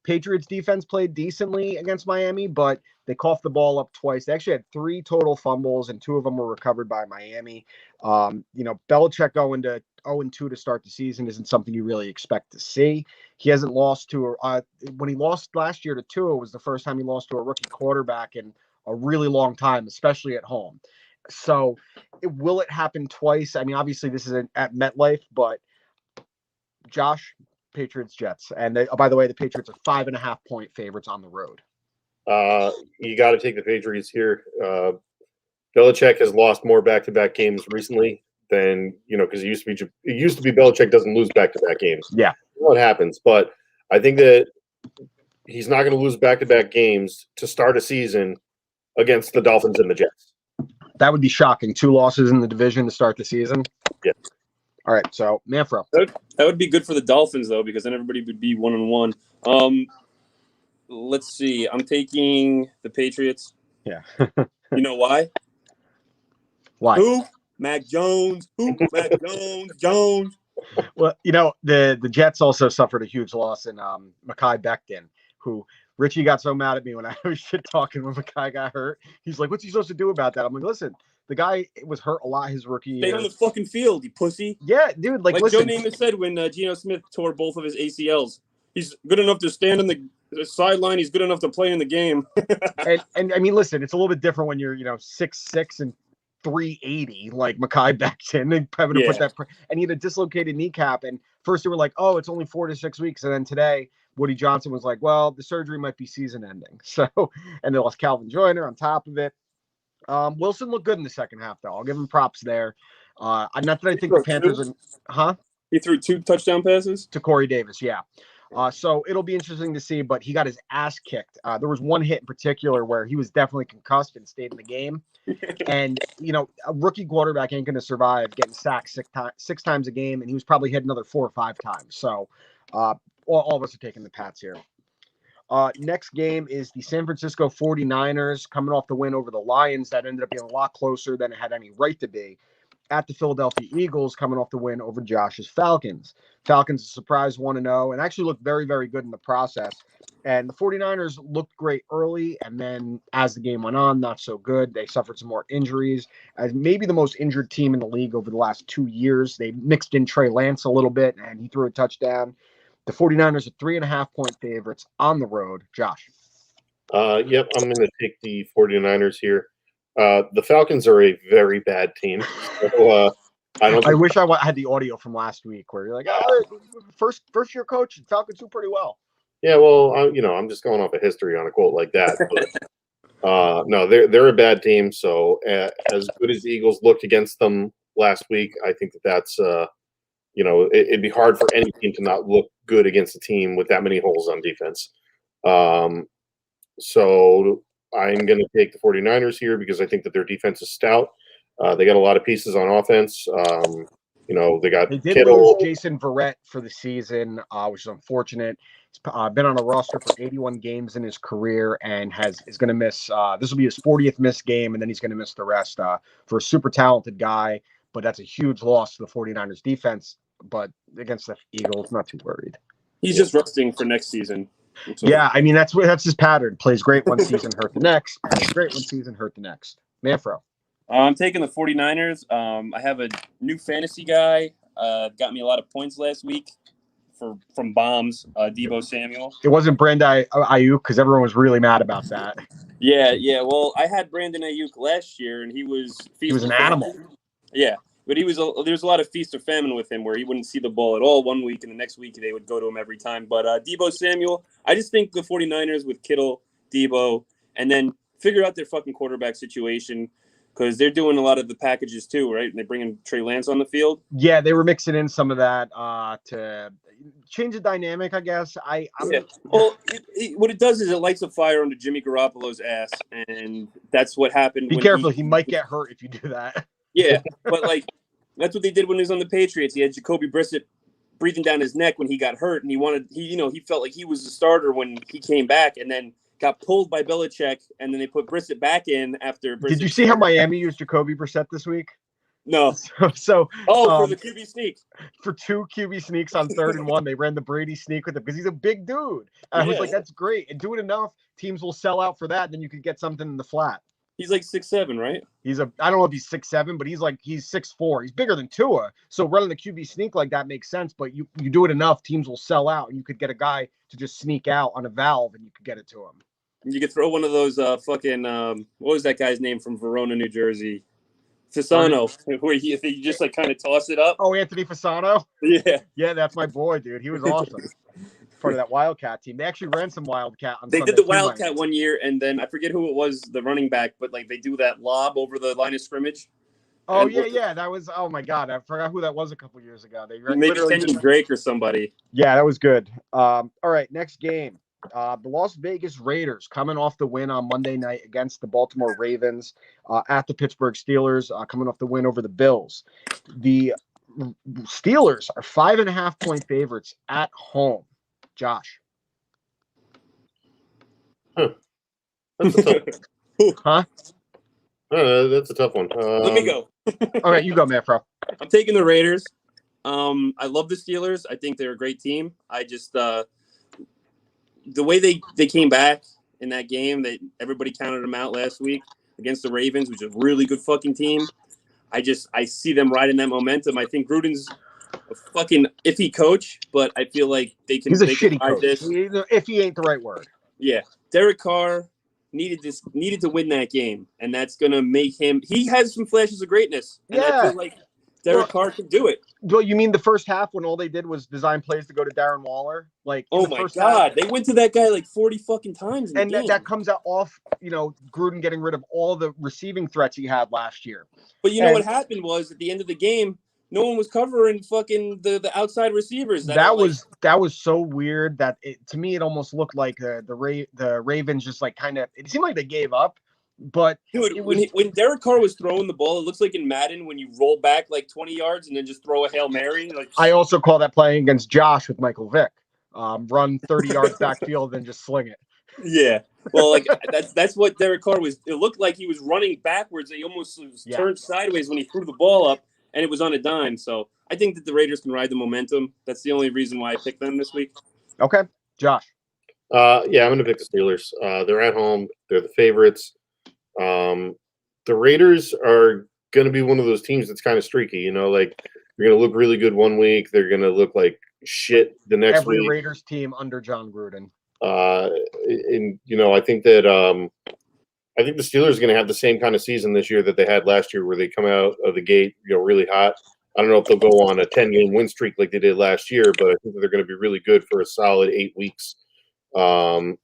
Patriots defense played decently against Miami, but they coughed the ball up twice. They actually had 3 total fumbles, and 2 of them were recovered by Miami. Belichick going to 0-2 to start the season isn't something you really expect to see. He hasn't lost to when he lost last year to Tua, it was the first time he lost to a rookie quarterback in a really long time, especially at home. So will it happen twice? I mean, obviously this is at MetLife, but Josh, Patriots, Jets. And by the way, the Patriots are 5.5-point favorites on the road. You got to take the Patriots here. Belichick has lost more back-to-back games recently than, because it used to be Belichick doesn't lose back-to-back games. Yeah. What happens? But I think that he's not going to lose back-to-back games to start a season against the Dolphins and the Jets. That would be shocking. 2 losses in the division to start the season. Yeah. All right. So Manfro. That would be good for the Dolphins though, because then everybody would be 1-1. Let's see. I'm taking the Patriots. Yeah. You know why? Why? Who? Mac Jones. Who? Mac Jones. Well, the Jets also suffered a huge loss in Mekhi Becton, who Richie got so mad at me when I was shit talking when Mekhi got hurt. He's like, what's he supposed to do about that? I'm like, listen, the guy was hurt a lot his rookie year. Stay on the fucking field, you pussy. Yeah, dude. Like Joe listen. Namath said when Geno Smith tore both of his ACLs. He's good enough to stand on the sideline. He's good enough to play in the game. and I mean, listen, it's a little bit different when you're, 6'6" and 380 like Mekhi Becton and having to put that and he had a dislocated kneecap. And first they were like, oh, it's only 4 to 6 weeks. And then today, Woody Johnson was like, well, the surgery might be season ending. So, and they lost Calvin Joyner on top of it. Wilson looked good in the second half, though. I'll give him props there. Not that I think the Panthers are, He threw 2 touchdown passes to Corey Davis, yeah. So it'll be interesting to see, but he got his ass kicked. There was one hit in particular where he was definitely concussed and stayed in the game. And, a rookie quarterback ain't going to survive getting sacked 6 times a game, and he was probably hit another 4 or 5 times. So all of us are taking the Pats here. Next game is the San Francisco 49ers coming off the win over the Lions that ended up being a lot closer than it had any right to be. At the Philadelphia Eagles coming off the win over Josh's Falcons. Falcons a surprise 1-0 and actually looked very, very good in the process. And the 49ers looked great early, and then as the game went on, not so good. They suffered some more injuries. As maybe the most injured team in the league over the last 2 years. They mixed in Trey Lance a little bit, and he threw a touchdown. The 49ers are 3.5-point favorites on the road. Josh. Yep, I'm going to take the 49ers here. The Falcons are a very bad team. So, I wish I had the audio from last week where you're like, first year coach, Falcons do pretty well. Yeah, well, I'm just going off of history on a quote like that. But, no, they're a bad team. So as good as the Eagles looked against them last week, I think that's it'd be hard for any team to not look good against a team with that many holes on defense. So I'm going to take the 49ers here because I think that their defense is stout. They got a lot of pieces on offense. They got They did Kittle. lose Jason Verrett for the season, which is unfortunate. He's been on a roster for 81 games in his career and is going to miss. This will be his 40th missed game, and then he's going to miss the rest for a super talented guy. But that's a huge loss to the 49ers defense. But against the Eagles, not too worried. He's just resting for next season. Yeah, I mean, that's his pattern. Plays great one season, hurt the next. Plays great one season, hurt the next. Manfro. I'm taking the 49ers. I have a new fantasy guy. Got me a lot of points last week from bombs, Deebo Samuel. It wasn't Brandon Ayuk because everyone was really mad about that. Yeah. Well, I had Brandon Ayuk last year, and he was an animal. Yeah, but there's a lot of feast or famine with him where he wouldn't see the ball at all one week, and the next week they would go to him every time. But Deebo Samuel, I just think the 49ers with Kittle, Deebo, and then figure out their fucking quarterback situation. Because they're doing a lot of the packages too, right? And they're bringing Trey Lance on the field. Yeah, they were mixing in some of that to change the dynamic, I guess. Yeah. Well, what it does is it lights a fire under Jimmy Garoppolo's ass, and that's what happened. Be careful, he might get hurt if you do that. Yeah, but that's what they did when he was on the Patriots. He had Jacoby Brissett breathing down his neck when he got hurt, and he felt like he was the starter when he came back, and then got pulled by Belichick, and then they put Brissett back in after Brissett. Did you see how Miami used Jacoby Brissett this week? No. So for the QB sneak. For 2 QB sneaks on 3rd and 1, they ran the Brady sneak with him because he's a big dude. And I was like, that's great. And do it enough, teams will sell out for that, and then you could get something in the flat. He's like 6'7", right? I don't know if he's 6'7", but he's 6'4". He's bigger than Tua. So running the QB sneak like that makes sense, but you do it enough, teams will sell out, and you could get a guy to just sneak out on a valve, and you could get it to him. You could throw one of those fucking what was that guy's name from Verona, New Jersey? Fasano, where he just kind of toss it up. Oh, Anthony Fasano? Yeah, that's my boy, dude. He was awesome. Part of that Wildcat team. They actually ran some Wildcat on They Sunday did the Wildcat one year, and then I forget who it was, the running back, but they do that lob over the line of scrimmage. Oh, yeah. That was, oh my God. I forgot who that was a couple years ago. They maybe Kenyon Drake or somebody. Yeah, that was good. All right, next game. The Las Vegas Raiders coming off the win on Monday night against the Baltimore Ravens at the Pittsburgh Steelers, coming off the win over the Bills. The Steelers are 5.5-point favorites at home. Josh. That's a tough one. Huh? That's a tough one. Let me go. All right, you go, Manfro. I'm taking the Raiders. I love the Steelers. I think they're a great team. I just the way they came back in that game, everybody counted them out last week against the Ravens, which is a really good fucking team. I see them riding that momentum. I think Gruden's a fucking iffy coach, but I feel like they can. He's a they shitty can coach. Iffy ain't the right word. Yeah, Derek Carr needed to win that game, and that's gonna make him. He has some flashes of greatness, and I feel like Derek Carr can do it. Well, you mean the first half when all they did was design plays to go to Darren Waller? Oh my God, they went to that guy 40 fucking times. And that comes out off, Gruden getting rid of all the receiving threats he had last year. But know what happened was at the end of the game, no one was covering fucking the outside receivers. That was so weird that to me it almost looked like the Ravens just it seemed like they gave up. But dude, when Derek Carr was throwing the ball, it looks like in Madden when you roll back 20 yards and then just throw a Hail Mary. I also call that playing against Josh with Michael Vick. Run 30 yards backfield and just sling it. Yeah. Well, that's what Derek Carr was. It looked like he was running backwards. He almost turned sideways when he threw the ball up, and it was on a dime. So I think that the Raiders can ride the momentum. That's the only reason why I picked them this week. Okay. Josh. Yeah, I'm going to pick the Steelers. They're at home. They're the favorites. The Raiders are going to be one of those teams that's kind of streaky, they're going to look really good one week. They're going to look like shit the next week. Every Raiders team under John Gruden. And I think that I think the Steelers are going to have the same kind of season this year that they had last year, where they come out of the gate, really hot. I don't know if they'll go on a 10-game win streak like they did last year, but I think that they're going to be really good for a solid 8 weeks. And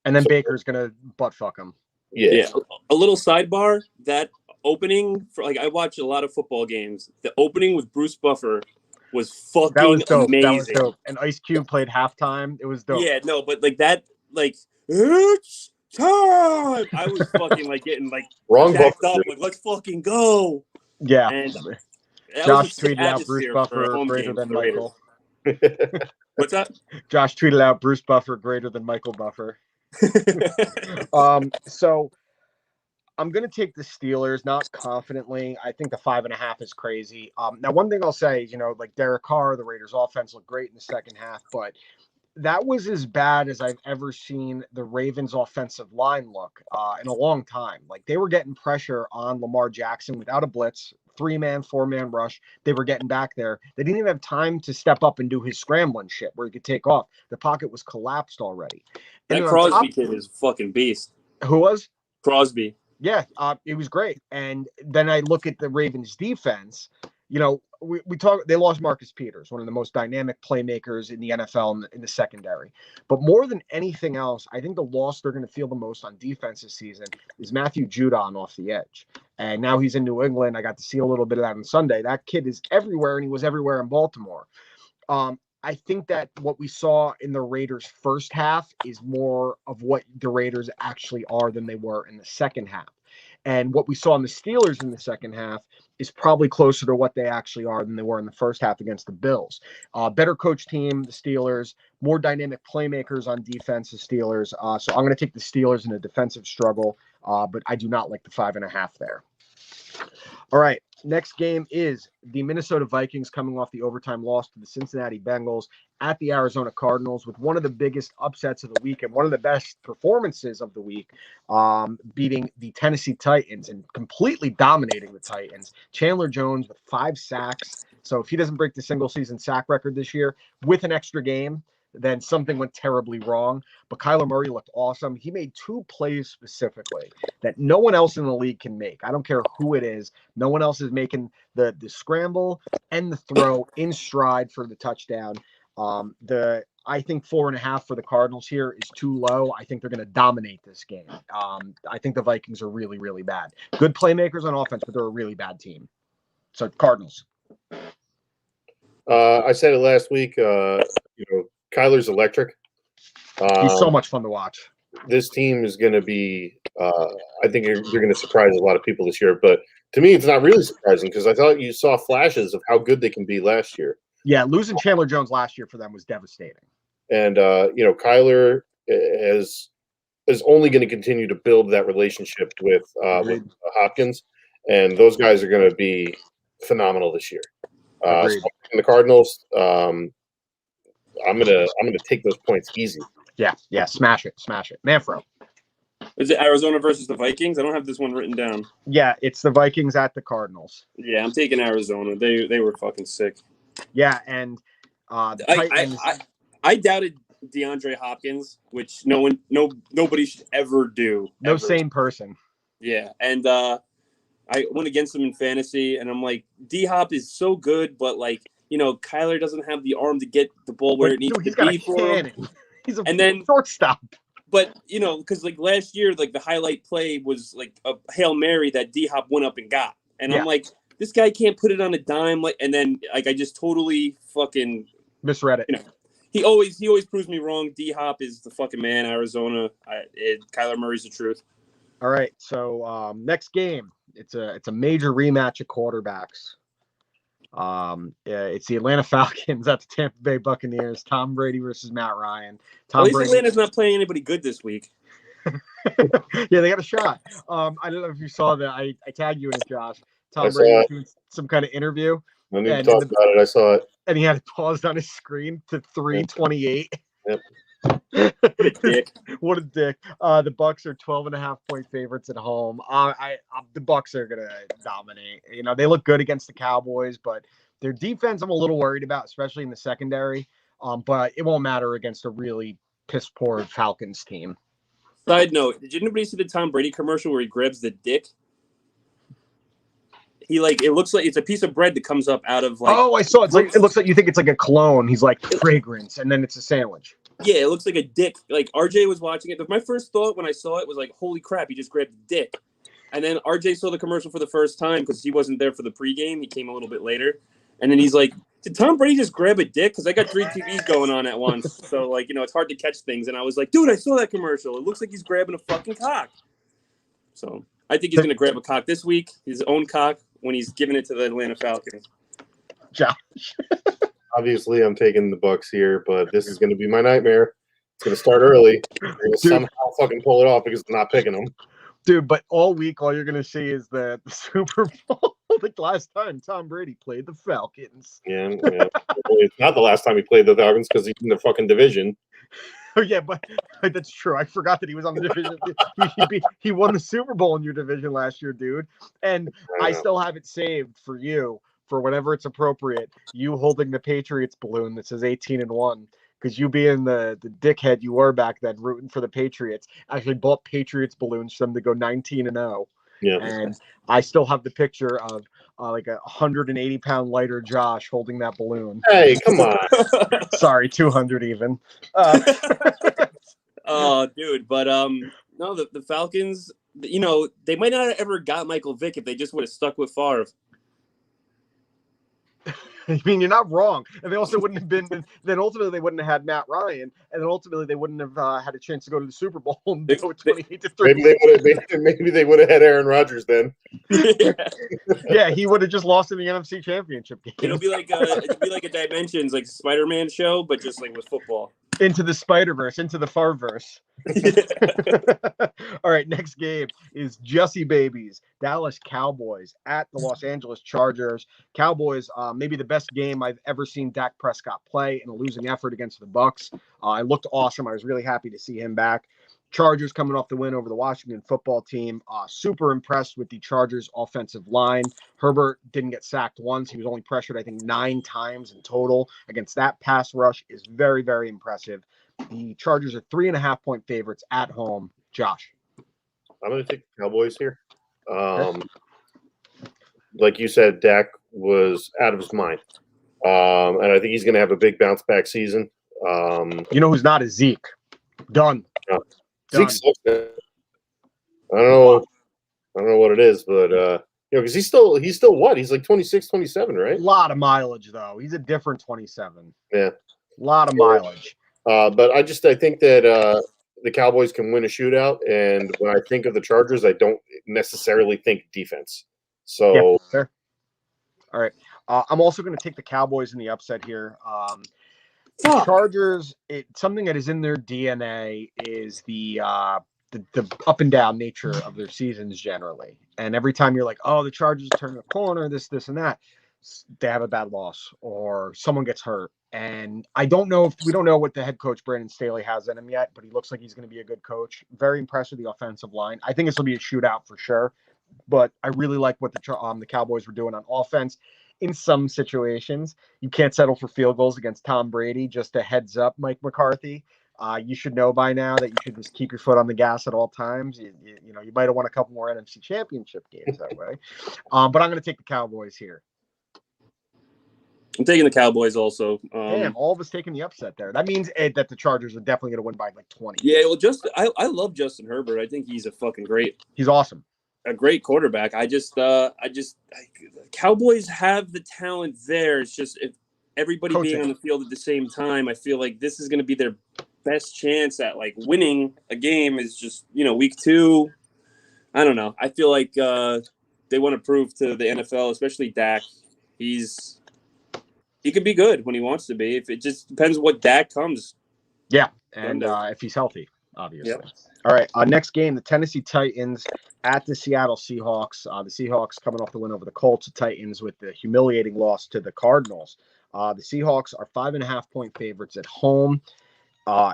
then Baker's going to butt fuck them. Yeah. A little sidebar, that opening for I watch a lot of football games. The opening with Bruce Buffer was fucking amazing. That was dope. And Ice Cube played halftime. It was dope. Yeah, no, but it's time. I was fucking getting wrong jacked Buffer. up. Let's fucking go. Yeah. And That was a Josh sick tweeted out Bruce atmosphere for a Buffer home greater game than for the Raiders. Michael. What's that? Josh tweeted out Bruce Buffer greater than Michael Buffer. So I'm going to take the Steelers, not confidently. I think the 5.5 is crazy. Now, one thing I'll say is, like Derek Carr, the Raiders offense looked great in the second half, but that was as bad as I've ever seen the Ravens offensive line look in a long time. Like they were getting pressure on Lamar Jackson without a blitz, 3-man, 4-man rush. They were getting back there. They didn't even have time to step up and do his scrambling shit where he could take off. The pocket was collapsed already. And That Crosby kid is fucking beast. Who was? Crosby. Yeah, it was great. And then I look at the Ravens defense. We talk. They lost Marcus Peters, one of the most dynamic playmakers in the NFL in the secondary. But more than anything else, I think the loss they're going to feel the most on defense this season is Matthew Judon off the edge. And now he's in New England. I got to see a little bit of that on Sunday. That kid is everywhere, and he was everywhere in Baltimore. I think that what we saw in the Raiders' first half is more of what the Raiders actually are than they were in the second half. And what we saw in the Steelers in the second half is probably closer to what they actually are than they were in the first half against the Bills. Better coach team, the Steelers, more dynamic playmakers on defense, the Steelers. So I'm going to take the Steelers in a defensive struggle, but I do not like the 5.5 there. All right. Next game is the Minnesota Vikings coming off the overtime loss to the Cincinnati Bengals at the Arizona Cardinals with one of the biggest upsets of the week and one of the best performances of the week, beating the Tennessee Titans and completely dominating the Titans. Chandler Jones with 5 sacks. So if he doesn't break the single season sack record this year with an extra game, then something went terribly wrong. But Kyler Murray looked awesome. He made 2 plays specifically that no one else in the league can make. I don't care who it is. No one else is making the scramble and the throw in stride for the touchdown. I think 4.5 for the Cardinals here is too low. I think they're going to dominate this game. I think the Vikings are really, really bad. Good playmakers on offense, but they're a really bad team. So Cardinals. I said it last week. Kyler's electric. He's so much fun to watch. This team is going to be. I think you're going to surprise a lot of people this year. But to me, it's not really surprising because I thought you saw flashes of how good they can be last year. Yeah, losing Chandler Jones last year for them was devastating. And Kyler is only going to continue to build that relationship with Hopkins, and those guys are going to be phenomenal this year. So in the Cardinals, I'm gonna take those points easy. Yeah, smash it, Manfro. Is it Arizona versus the Vikings? I don't have this one written down. Yeah, it's the Vikings at the Cardinals. Yeah, I'm taking Arizona. They were fucking sick. Yeah, and Titans. I doubted DeAndre Hopkins, which nobody should ever do. No ever. sane person. Yeah, and I went against him in fantasy, and I'm like, D-Hop is so good, but Kyler doesn't have the arm to get the ball where it needs to be for him. He's a shortstop. But because last year, the highlight play was a Hail Mary that D-Hop went up and got, and I'm like, this guy can't put it on a dime. And then I just totally fucking misread it. He always proves me wrong. D-Hop is the fucking man. Arizona. Kyler Murray's the truth. All right, so next game, it's a major rematch of quarterbacks. It's the Atlanta Falcons at the Tampa Bay Buccaneers. Tom Brady versus Matt Ryan. Atlanta's not playing anybody good this week. Yeah, they got a shot. I don't know if you saw that. I tagged you in it, Josh. Tom Brady was doing some kind of interview. When you talked about it, I saw it. And he had it paused on his screen to 3:28. Yep. What a dick. The Bucs are 12.5-point favorites at home. The Bucs are gonna dominate. They look good against the Cowboys, but their defense I'm a little worried about, especially in the secondary. But it won't matter against a really piss poor Falcons team. Side note: did anybody see the Tom Brady commercial where he grabs the dick? He it looks like it's a piece of bread that comes up out of I saw it. It looks like you think it's like a cologne. He's like fragrance, and then it's a sandwich. Yeah, it looks like a dick. RJ was watching it. But my first thought when I saw it was holy crap, he just grabbed the dick. And then RJ saw the commercial for the first time because he wasn't there for the pregame. He came a little bit later. And then he's like, did Tom Brady just grab a dick? Because I got 3 TVs going on at once. So, it's hard to catch things. And I was like, dude, I saw that commercial. It looks like he's grabbing a fucking cock. So I think he's going to grab a cock this week, his own cock, when he's giving it to the Atlanta Falcons. Josh. Obviously, I'm taking the Bucks here, but this is going to be my nightmare. It's going to start early. They're going to somehow fucking pull it off because I'm not picking them. Dude, but all week, all you're going to see is the Super Bowl. Like last time Tom Brady played the Falcons. Yeah. It's not the last time he played the Falcons because he's in the fucking division. Oh, yeah, but that's true. I forgot that he was on the division. He won the Super Bowl in your division last year, dude. And I still have it saved for you for whenever it's appropriate. You holding the Patriots balloon that says 18-1. Because you being the dickhead you were back then, rooting for the Patriots, actually bought Patriots balloons for them to go 19-0. Yeah. And I still have the picture of like a 180-pound lighter Josh holding that balloon. Hey, come on. Sorry, 200 even. Oh, dude, but no, the Falcons, they might not have ever got Michael Vick if they just would have stuck with Favre. I mean, you're not wrong. And they also wouldn't have been, then ultimately they wouldn't have had Matt Ryan, and then ultimately they wouldn't have had a chance to go to the Super Bowl and go 28-3. Maybe they would have had Aaron Rodgers then. Yeah, he would have just lost in the NFC Championship game. It'll be like a Dimensions, like Spider-Man show, but just like with football. Into the Spider-Verse, into the Farverse. All right, next game is Jussie Babies, Dallas Cowboys at the Los Angeles Chargers. Cowboys, maybe the best game I've ever seen Dak Prescott play in a losing effort against the Bucs. It looked awesome. I was really happy to see him back. Chargers coming off the win over the Washington football team. Super impressed with the Chargers offensive line. Herbert didn't get sacked once. He was only pressured, I think, 9 times in total against that pass rush is very, very impressive. The Chargers are 3.5-point favorites at home. Josh. I'm going to take the Cowboys here. Like you said, Dak was out of his mind. And I think he's going to have a big bounce back season. You know who's not is Zeke. Done. Zeke sucks. I don't know what it is, but because he's still what? He's like 26, 27, right? A lot of mileage though. He's a different 27. Yeah. A lot of mileage. But I think that the Cowboys can win a shootout, and when I think of the Chargers, I don't necessarily think defense. So yeah, fair. All right. I'm also going to take the Cowboys in the upset here. The Chargers, something that is in their DNA is the up and down nature of their seasons generally. And every time you're like, oh, the Chargers turn the corner, this, and that, they have a bad loss or someone gets hurt. And we don't know what the head coach, Brandon Staley, has in him yet, but he looks like he's going to be a good coach. Very impressed with the offensive line. I think this will be a shootout for sure. But I really like what the Cowboys were doing on offense. In some situations, you can't settle for field goals against Tom Brady. Just a heads up, Mike McCarthy. You should know by now that you should just keep your foot on the gas at all times. You might have won a couple more NFC Championship games that way. But I'm going to take the Cowboys here. I'm taking the Cowboys also. Damn, all of us taking the upset there. That means, Ed, that the Chargers are definitely going to win by like 20. Yeah, well, I love Justin Herbert. I think he's a fucking He's awesome. A great quarterback. Cowboys have the talent there. It's just if everybody being on the field at the same time, I feel like this is going to be their best chance at like winning a game. Is just week 2. I don't know. I feel like they want to prove to the NFL, especially Dak, he could be good when he wants to be. If it just depends what Dak comes. Yeah, and if he's healthy, obviously. Yep. All right, next game, the Tennessee Titans at the Seattle Seahawks. The Seahawks coming off the win over the Colts. The Titans with the humiliating loss to the Cardinals. The Seahawks are 5.5-point favorites at home.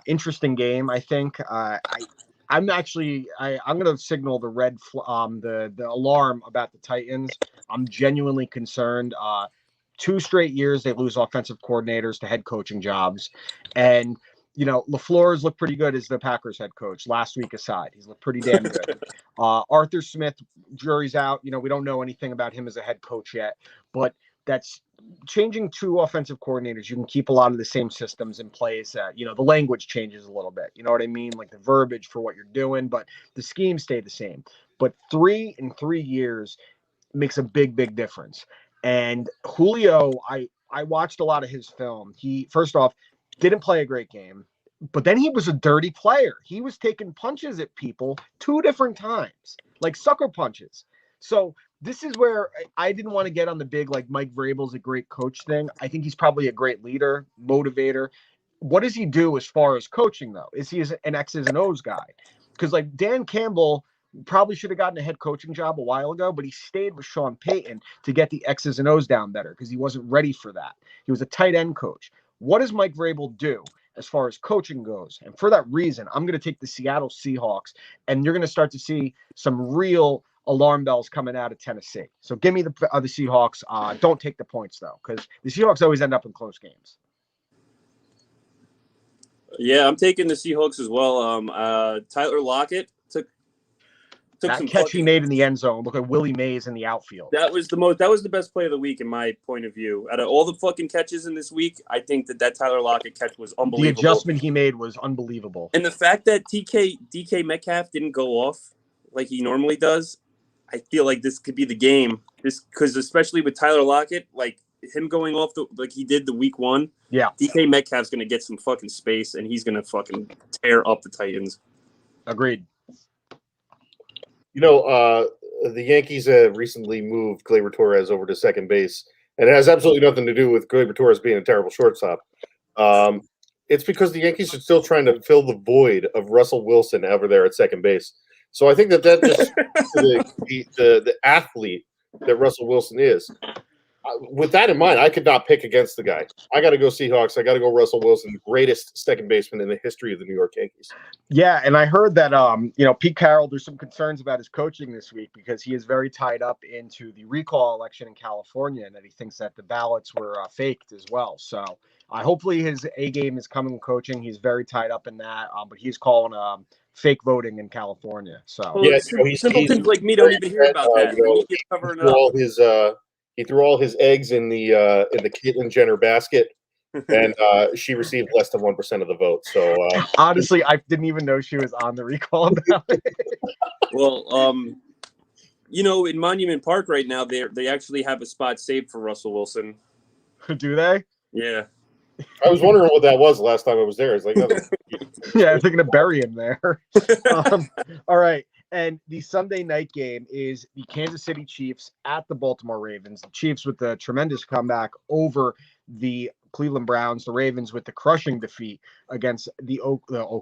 Interesting game, I think. I'm going to signal the the alarm about the Titans. I'm genuinely concerned. 2 straight years they lose offensive coordinators to head coaching jobs, and LaFleur's looked pretty good as the Packers head coach last week aside. He's looked pretty damn good. Arthur Smith, jury's out. We don't know anything about him as a head coach yet, but that's changing 2 offensive coordinators. You can keep a lot of the same systems in place. The language changes a little bit. You know what I mean? Like the verbiage for what you're doing, but the schemes stay the same. But 3 in 3 years makes a big, big difference. And Julio, I watched a lot of his film. He, first off, didn't play a great game, but then he was a dirty player. He was taking punches at people 2 different times, like sucker punches. So this is where I didn't want to get on the big, like, Mike Vrabel's a great coach thing. I think he's probably a great leader, motivator. What does he do as far as coaching, though? Is he an X's and O's guy? Because, like, Dan Campbell probably should have gotten a head coaching job a while ago, but he stayed with Sean Payton to get the X's and O's down better because he wasn't ready for that. He was a tight end coach. What does Mike Vrabel do as far as coaching goes? And for that reason, I'm going to take the Seattle Seahawks, and you're going to start to see some real alarm bells coming out of Tennessee. So give me the Seahawks. Don't take the points, though, because the Seahawks always end up in close games. Yeah, I'm taking the Seahawks as well. Tyler Lockett took that some catch he made in the end zone. Look at Willie Mays in the outfield. That was the best play of the week in my point of view. Out of all the fucking catches in this week, I think that Tyler Lockett catch was unbelievable. The adjustment he made was unbelievable. And the fact that DK Metcalf didn't go off like he normally does, I feel like this could be the game. Just because, especially with Tyler Lockett, like him going off like he did the week one. Yeah, DK Metcalf's gonna get some fucking space, and he's gonna fucking tear up the Titans. Agreed. You know, the Yankees recently moved Gleyber Torres over to second base, and it has absolutely nothing to do with Gleyber Torres being a terrible shortstop. It's because the Yankees are still trying to fill the void of Russell Wilson over there at second base. So I think that just the athlete that Russell Wilson is. With that in mind, I could not pick against the guy. I got to go Seahawks. I got to go Russell Wilson, the greatest second baseman in the history of the New York Yankees. Yeah, and I heard that Pete Carroll, there's some concerns about his coaching this week because he is very tied up into the recall election in California, and that he thinks that the ballots were faked as well. So hopefully his A game is coming coaching. He's very tied up in that, but he's calling fake voting in California. So yeah, simpletons like me don't even hear about that. He's covering up. He threw all his eggs in the Caitlyn Jenner basket, and she received less than 1% of the vote. So honestly, I didn't even know she was on the recall ballot. Well, in Monument Park right now, they actually have a spot saved for Russell Wilson. Do they? Yeah. I was wondering what that was last time I was there. It's like, yeah, I'm thinking of bury him there. All right. And the Sunday night game is the Kansas City Chiefs at the Baltimore Ravens. The Chiefs with the tremendous comeback over the Cleveland Browns. The Ravens with the crushing defeat against the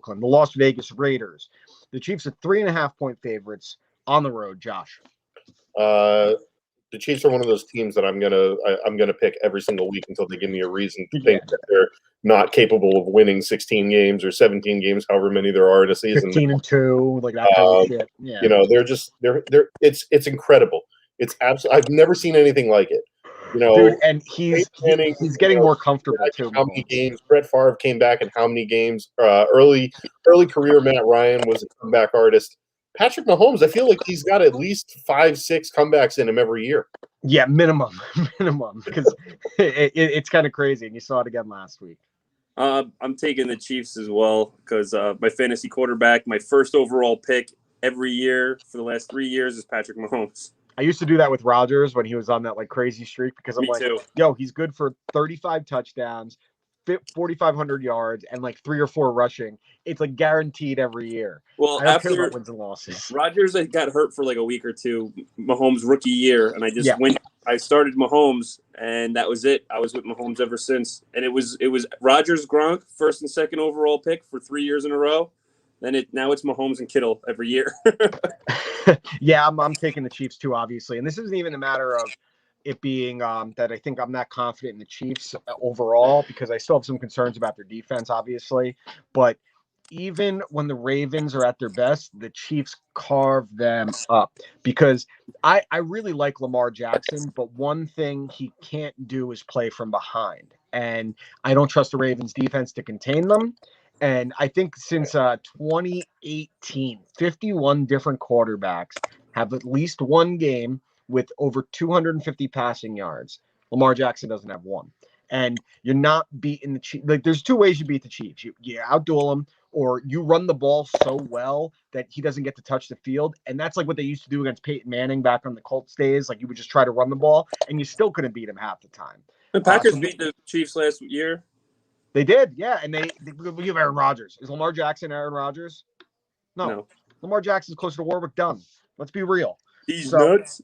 Las Vegas Raiders. The Chiefs are 3.5-point favorites on the road. Josh. The Chiefs are one of those teams that I'm gonna pick every single week until they give me a reason to think that they're not capable of winning 16 games or 17 games, however many there are in a season. 15-2, like that kind of shit. Yeah. They're it's incredible. It's absolutely. I've never seen anything like it. Dude, and he's getting more comfortable too. How many games Brett Favre came back in how many games? Early career Matt Ryan was a comeback artist. Patrick Mahomes, I feel like he's got at least 5-6 comebacks in him every year. Yeah, minimum, because it's kind of crazy, and you saw it again last week. I'm taking the Chiefs as well because my fantasy quarterback, my first overall pick every year for the last 3 years is Patrick Mahomes. I used to do that with Rodgers when he was on that like crazy streak because I'm yo, he's good for 35 touchdowns, 4,500 yards, and like 3 or 4 rushing. It's like guaranteed every year. Well, I don't after care about wins and losses. Rodgers got hurt for like a week or two, Mahomes' rookie year, and I just went. I started Mahomes, and that was it. I was with Mahomes ever since, and it was Rodgers, Gronk, first and second overall pick for 3 years in a row. Now it's Mahomes and Kittle every year. Yeah, I'm taking the Chiefs too, obviously, and this isn't even a matter of it being that I think I'm not confident in the Chiefs overall because I still have some concerns about their defense, obviously. But even when the Ravens are at their best, the Chiefs carve them up because I really like Lamar Jackson, but one thing he can't do is play from behind. And I don't trust the Ravens defense to contain them. And I think since 2018, 51 different quarterbacks have at least one game with over 250 passing yards. Lamar Jackson doesn't have one. And you're not beating the Chiefs. Like, there's 2 ways you beat the Chiefs. You outduel them, or you run the ball so well that he doesn't get to touch the field. And that's like what they used to do against Peyton Manning back on the Colts days. Like, you would just try to run the ball, and you still couldn't beat him half the time. The Packers beat the Chiefs last year. They did, yeah. And they have Aaron Rodgers. Is Lamar Jackson Aaron Rodgers? No. Lamar Jackson's closer to Warwick Dunn. Let's be real. He's nuts.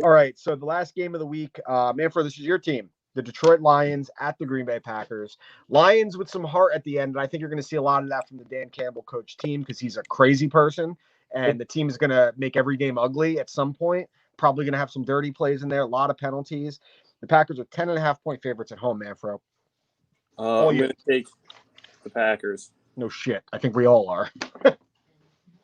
All right, so the last game of the week, Manfro, this is your team. The Detroit Lions at the Green Bay Packers. Lions with some heart at the end, and I think you're going to see a lot of that from the Dan Campbell coach team because he's a crazy person, and the team is going to make every game ugly at some point. Probably going to have some dirty plays in there, a lot of penalties. The Packers are 10.5-point favorites at home, Manfro. I'm going to take the Packers. No shit. I think we all are.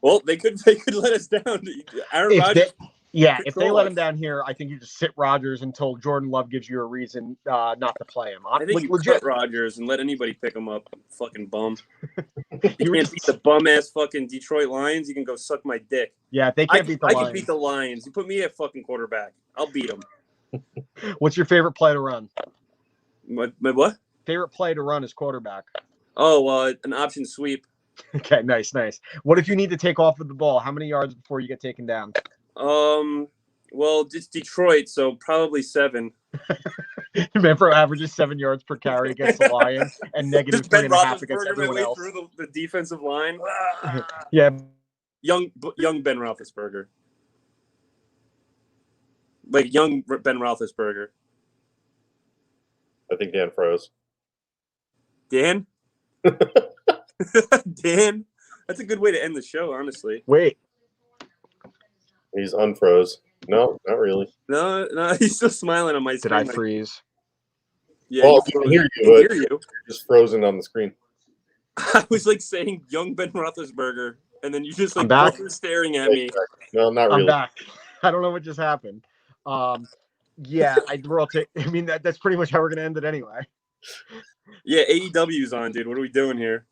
Well, they could let us down. Aaron Rodgers. If they let him down here, I think you just sit Rodgers until Jordan Love gives you a reason not to play him. I think you cut Rodgers and let anybody pick him up. Fucking bum. You can't beat the bum ass fucking Detroit Lions. You can go suck my dick. Yeah, they can't beat the Lions. I can beat the Lions. You put me at fucking quarterback. I'll beat them. What's your favorite play to run? My what? Favorite play to run is quarterback. Oh, an option sweep. Okay, nice. What if you need to take off with the ball? How many yards before you get taken down? Well, it's Detroit, so probably 7. Manfro averages 7 yards per carry against the Lions and negative 3.5 against everyone else. Through the defensive line. Yeah, young Ben Roethlisberger, like young Ben Roethlisberger. I think Dan froze. Dan. Dan, that's a good way to end the show, honestly. Wait. He's unfroze. No, not really. No, he's still smiling on my screen. Did I freeze? Yeah, well, I can hear you, but you're just frozen on the screen. I was like saying young Ben Roethlisberger, and then you just like both staring at me. No, not really. I'm back. I don't know what just happened. Yeah, we're all I mean, that's pretty much how we're going to end it anyway. Yeah, AEW's on, dude. What are we doing here?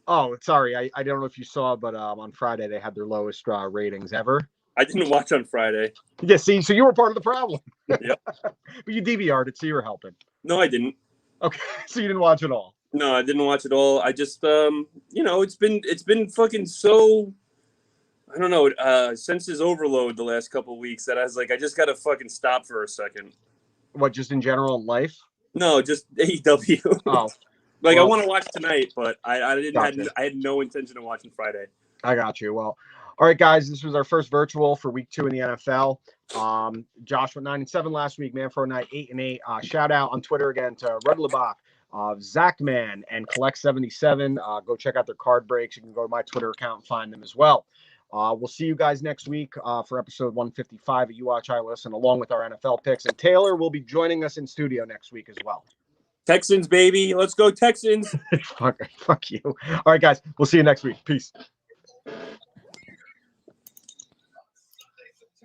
Oh, sorry. I don't know if you saw, but on Friday they had their lowest ratings ever. I didn't watch on Friday. Yeah, see, so you were part of the problem. Yep. But you DVR'd it, so you were helping. No, I didn't. Okay, so you didn't watch it all. No, I didn't watch it all. I just, it's been fucking so, I don't know, senses overload the last couple of weeks that I was like, I just got to fucking stop for a second. What, just in general in life? No, just AEW. Oh. I want to watch tonight, but I had no intention of watching Friday. I got you. Well, all right, guys, this was our first virtual for week 2 in the NFL. Josh went 9-7 last week. Manfro Knight 8-8. Shout out on Twitter again to Red Lebach, Zachman, and Collect77. Go check out their card breaks. You can go to my Twitter account and find them as well. We'll see you guys next week for episode 155 at You Watch, I Listen, along with our NFL picks. And Taylor will be joining us in studio next week as well. Texans, baby. Let's go, Texans. Fuck you. All right, guys. We'll see you next week. Peace.